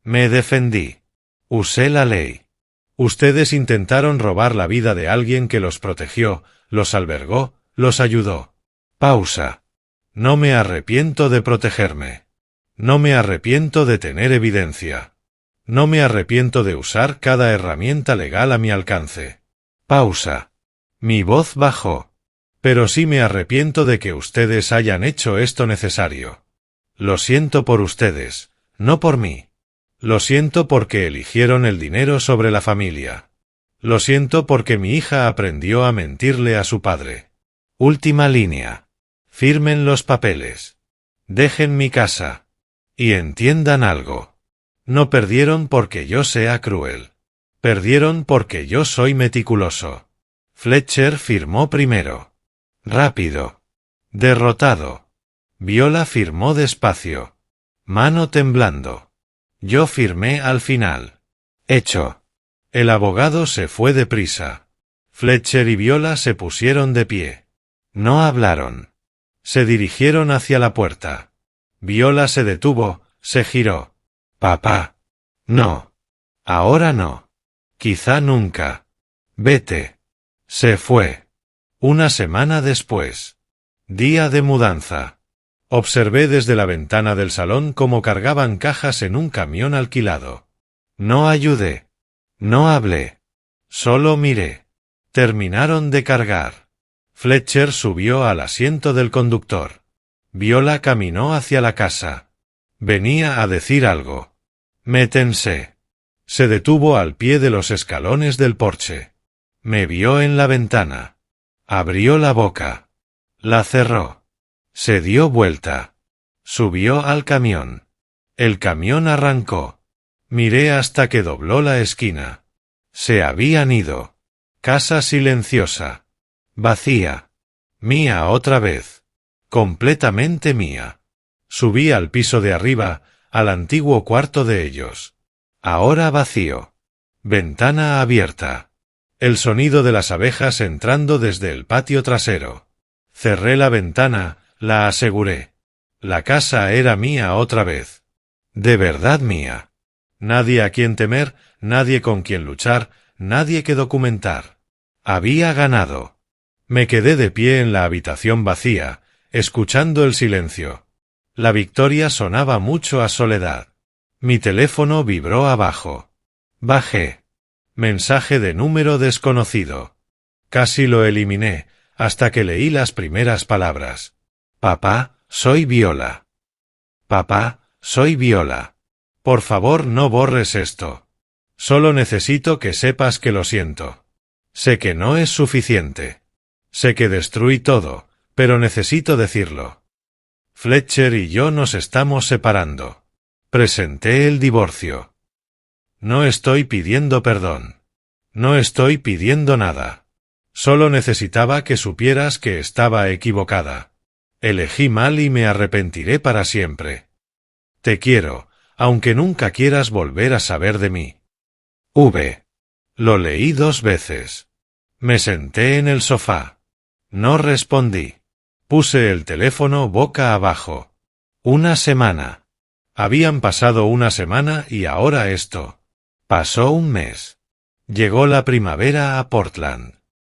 Me defendí. Usé la ley. Ustedes intentaron robar la vida de alguien que los protegió, los albergó, los ayudó. Pausa. No me arrepiento de protegerme. No me arrepiento de tener evidencia. No me arrepiento de usar cada herramienta legal a mi alcance. Pausa. Mi voz bajó. Pero sí me arrepiento de que ustedes hayan hecho esto necesario. Lo siento por ustedes, no por mí. Lo siento porque eligieron el dinero sobre la familia. Lo siento porque mi hija aprendió a mentirle a su padre. Última línea. Firmen los papeles. Dejen mi casa. Y entiendan algo. No perdieron porque yo sea cruel. Perdieron porque yo soy meticuloso. Fletcher firmó primero. Rápido. Derrotado. Viola firmó despacio. Mano temblando. Yo firmé al final. Hecho. El abogado se fue deprisa. Fletcher y Viola se pusieron de pie. No hablaron. Se dirigieron hacia la puerta. Viola se detuvo, se giró. Papá. No. Ahora no. Quizá nunca. Vete. Se fue. Una semana después. Día de mudanza. Observé desde la ventana del salón cómo cargaban cajas en un camión alquilado. No ayudé. No hablé. Solo miré. Terminaron de cargar. Fletcher subió al asiento del conductor. Viola caminó hacia la casa. Venía a decir algo. Me tensé. Se detuvo al pie de los escalones del porche. Me vio en la ventana. Abrió la boca. La cerró. Se dio vuelta. Subió al camión. El camión arrancó. Miré hasta que dobló la esquina. Se habían ido. Casa silenciosa. Vacía. Mía otra vez. Completamente mía. Subí al piso de arriba, al antiguo cuarto de ellos. Ahora vacío. Ventana abierta. El sonido de las abejas entrando desde el patio trasero. Cerré la ventana, la aseguré. La casa era mía otra vez. De verdad mía. Nadie a quien temer, nadie con quien luchar, nadie que documentar. Había ganado. Me quedé de pie en la habitación vacía, escuchando el silencio. La victoria sonaba mucho a soledad. Mi teléfono vibró abajo. Bajé. Mensaje de número desconocido. Casi lo eliminé, hasta que leí las primeras palabras. Papá, soy Viola. Papá, soy Viola. Por favor, no borres esto. Solo necesito que sepas que lo siento. Sé que no es suficiente. Sé que destruí todo, pero necesito decirlo. Fletcher y yo nos estamos separando. Presenté el divorcio. No estoy pidiendo perdón. No estoy pidiendo nada. Solo necesitaba que supieras que estaba equivocada. Elegí mal y me arrepentiré para siempre. Te quiero, aunque nunca quieras volver a saber de mí. V. Lo leí 2 veces. Me senté en el sofá. No respondí. Puse el teléfono boca abajo. 1 semana. Habían pasado 1 semana y ahora esto. Pasó 1 mes. Llegó la primavera a Portland.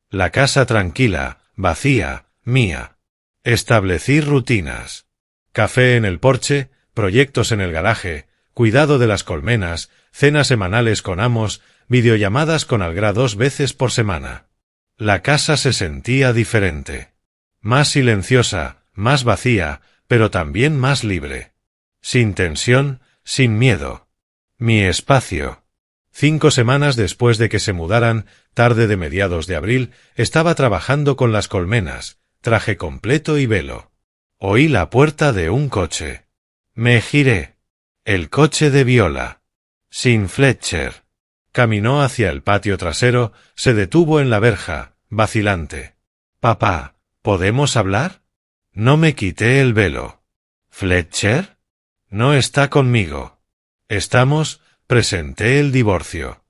La casa tranquila, vacía, mía. Establecí rutinas. Café en el porche, proyectos en el garaje, cuidado de las colmenas, cenas semanales con amos, videollamadas con Algra 2 veces por semana. La casa se sentía diferente. Más silenciosa, más vacía, pero también más libre. Sin tensión, sin miedo. Mi espacio. 5 semanas después de que se mudaran, tarde de mediados de abril, estaba trabajando con las colmenas, traje completo y velo. Oí la puerta de un coche. Me giré. El coche de Viola. Sin Fletcher. Caminó hacia el patio trasero, se detuvo en la verja, vacilante. Papá, ¿podemos hablar? No me quité el velo. ¿Fletcher? No está conmigo. Estamos, presenté el divorcio.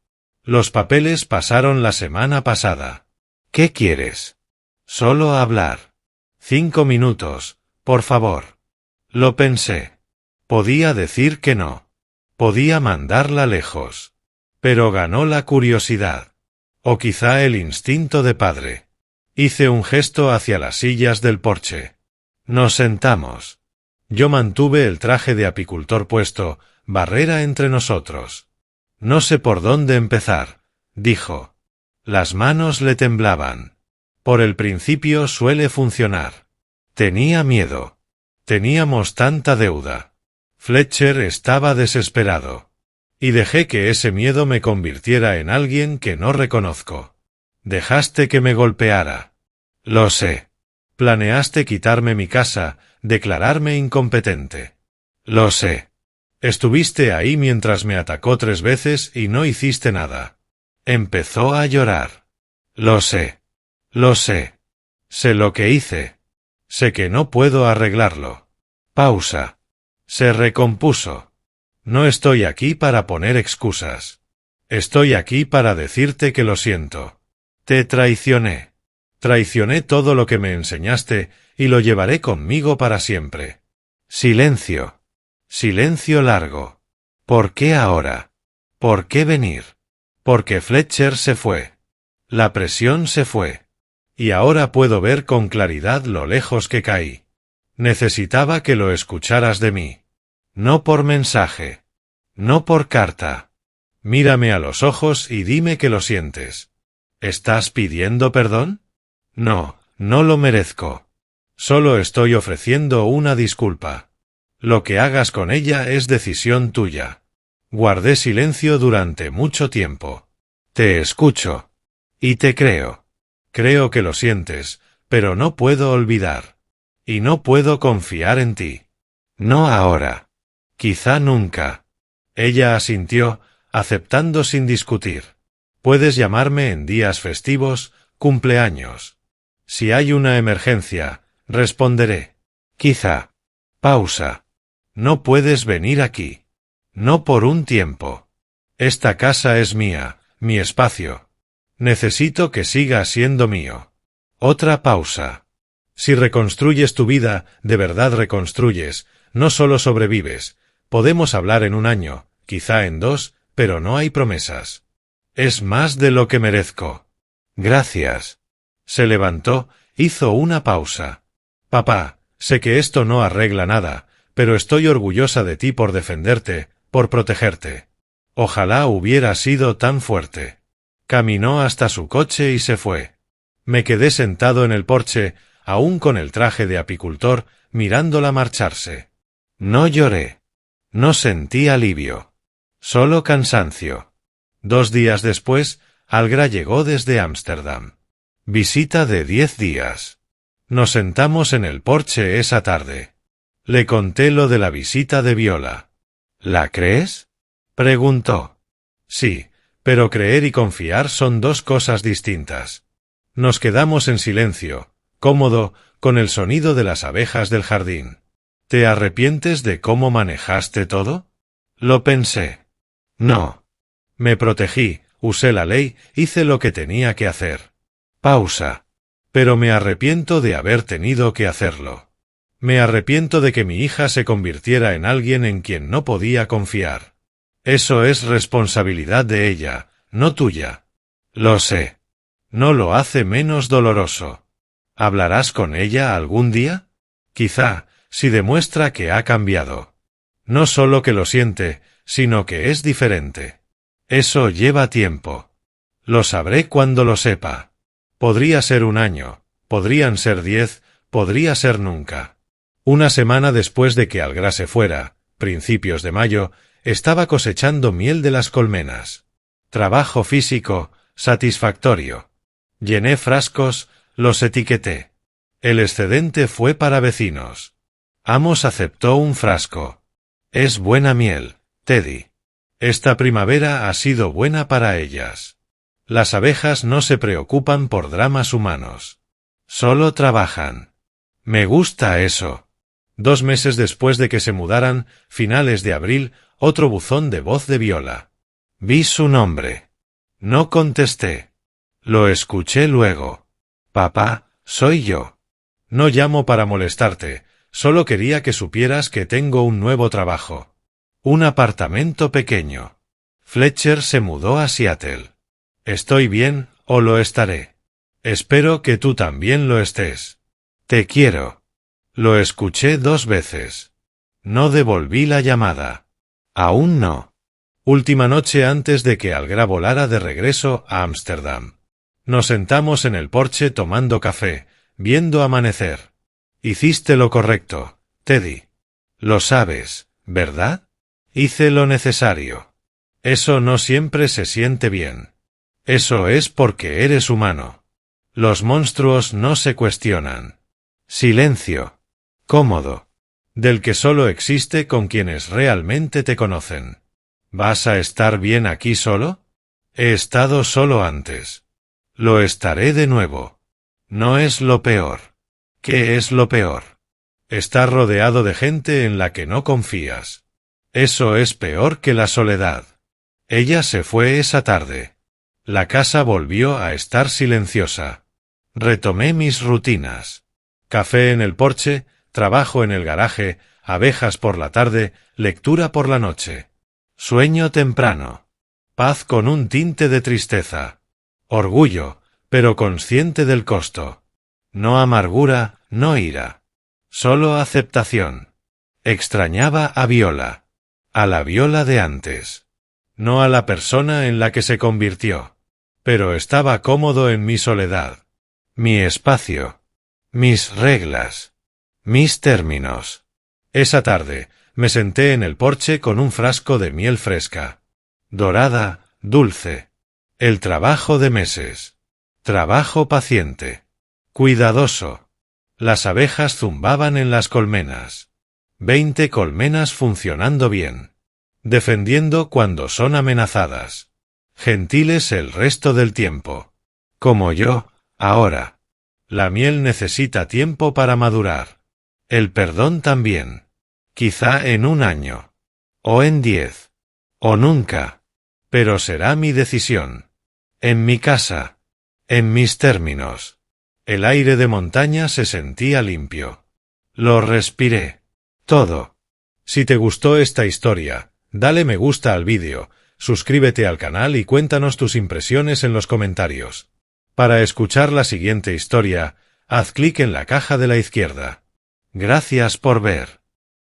Los papeles pasaron la semana pasada. ¿Qué quieres? Solo hablar. 5 minutos, por favor. Lo pensé. Podía decir que no. Podía mandarla lejos. Pero ganó la curiosidad. O quizá el instinto de padre. Hice un gesto hacia las sillas del porche. Nos sentamos. Yo mantuve el traje de apicultor puesto, barrera entre nosotros. No sé por dónde empezar, dijo. Las manos le temblaban. Por el principio suele funcionar. Tenía miedo. Teníamos tanta deuda. Fletcher estaba desesperado. Y dejé que ese miedo me convirtiera en alguien que no reconozco. Dejaste que me golpeara. Lo sé. Planeaste quitarme mi casa, declararme incompetente. Lo sé. Estuviste ahí mientras me atacó 3 veces y no hiciste nada. Empezó a llorar. Lo sé. Lo sé. Sé lo que hice. Sé que no puedo arreglarlo. Pausa. Se recompuso. No estoy aquí para poner excusas. Estoy aquí para decirte que lo siento. Te traicioné. Traicioné todo lo que me enseñaste y lo llevaré conmigo para siempre. Silencio. Silencio largo. ¿Por qué ahora? ¿Por qué venir? Porque Fletcher se fue. La presión se fue. Y ahora puedo ver con claridad lo lejos que caí. Necesitaba que lo escucharas de mí. No por mensaje. No por carta. Mírame a los ojos y dime que lo sientes. ¿Estás pidiendo perdón? No, no lo merezco. Solo estoy ofreciendo una disculpa. Lo que hagas con ella es decisión tuya. Guardé silencio durante mucho tiempo. Te escucho. Y te creo. Creo que lo sientes, pero no puedo olvidar. Y no puedo confiar en ti. No ahora. Quizá nunca. Ella asintió, aceptando sin discutir. Puedes llamarme en días festivos, cumpleaños. Si hay una emergencia, responderé. Quizá. Pausa. No puedes venir aquí. No por un tiempo. Esta casa es mía, mi espacio. Necesito que siga siendo mío. Otra pausa. Si reconstruyes tu vida, de verdad reconstruyes, no solo sobrevives. Podemos hablar en 1 año, quizá en 2, pero no hay promesas. Es más de lo que merezco. Gracias. Se levantó, hizo una pausa. Papá, sé que esto no arregla nada, pero estoy orgullosa de ti por defenderte, por protegerte. Ojalá hubiera sido tan fuerte. Caminó hasta su coche y se fue. Me quedé sentado en el porche, aún con el traje de apicultor, mirándola marcharse. No lloré. No sentí alivio. Solo cansancio. 2 días después, Algra llegó desde Ámsterdam. Visita de 10 días. Nos sentamos en el porche esa tarde. Le conté lo de la visita de Viola. ¿La crees? Preguntó. Sí, pero creer y confiar son 2 cosas distintas. Nos quedamos en silencio, cómodo, con el sonido de las abejas del jardín. ¿Te arrepientes de cómo manejaste todo? Lo pensé. No. Me protegí, usé la ley, hice lo que tenía que hacer. Pausa. Pero me arrepiento de haber tenido que hacerlo. Me arrepiento de que mi hija se convirtiera en alguien en quien no podía confiar. Eso es responsabilidad de ella, no tuya. Lo sé. No lo hace menos doloroso. ¿Hablarás con ella algún día? Quizá, si demuestra que ha cambiado. No solo que lo siente, sino que es diferente. Eso lleva tiempo. Lo sabré cuando lo sepa. Podría ser 1 año, podrían ser 10, podría ser nunca. 1 semana después de que Algra se fuera, principios de mayo, estaba cosechando miel de las colmenas. Trabajo físico, satisfactorio. Llené frascos, los etiqueté. El excedente fue para vecinos. Amos aceptó un frasco. Es buena miel, Teddy. Esta primavera ha sido buena para ellas. Las abejas no se preocupan por dramas humanos. Solo trabajan. Me gusta eso. 2 meses después de que se mudaran, finales de abril, otro buzón de voz de Viola. Vi su nombre. No contesté. Lo escuché luego. Papá, soy yo. No llamo para molestarte, solo quería que supieras que tengo un nuevo trabajo. Un apartamento pequeño. Fletcher se mudó a Seattle. Estoy bien, o lo estaré. Espero que tú también lo estés. Te quiero. Lo escuché 2 veces. No devolví la llamada. Aún no. Última noche antes de que Algra volara de regreso a Ámsterdam. Nos sentamos en el porche tomando café, viendo amanecer. Hiciste lo correcto, Teddy. Lo sabes, ¿verdad? Hice lo necesario. Eso no siempre se siente bien. Eso es porque eres humano. Los monstruos no se cuestionan. Silencio. Cómodo. Del que solo existe con quienes realmente te conocen. ¿Vas a estar bien aquí solo? He estado solo antes. Lo estaré de nuevo. No es lo peor. ¿Qué es lo peor? Estar rodeado de gente en la que no confías. Eso es peor que la soledad. Ella se fue esa tarde. La casa volvió a estar silenciosa. Retomé mis rutinas. Café en el porche, trabajo en el garaje, abejas por la tarde, lectura por la noche. Sueño temprano. Paz con un tinte de tristeza. Orgullo, pero consciente del costo. No amargura, no ira. Solo aceptación. Extrañaba a Viola. A la Viola de antes. No a la persona en la que se convirtió. Pero estaba cómodo en mi soledad. Mi espacio. Mis reglas. Mis términos. Esa tarde, me senté en el porche con un frasco de miel fresca. Dorada, dulce. El trabajo de meses. Trabajo paciente. Cuidadoso. Las abejas zumbaban en las colmenas. 20 colmenas funcionando bien. Defendiendo cuando son amenazadas. Gentiles el resto del tiempo. Como yo, ahora. La miel necesita tiempo para madurar. El perdón también. Quizá en 1 año. O en 10. O nunca. Pero será mi decisión. En mi casa. En mis términos. El aire de montaña se sentía limpio. Lo respiré. Todo. Si te gustó esta historia, dale me gusta al vídeo, suscríbete al canal y cuéntanos tus impresiones en los comentarios. Para escuchar la siguiente historia, haz clic en la caja de la izquierda. Gracias por ver.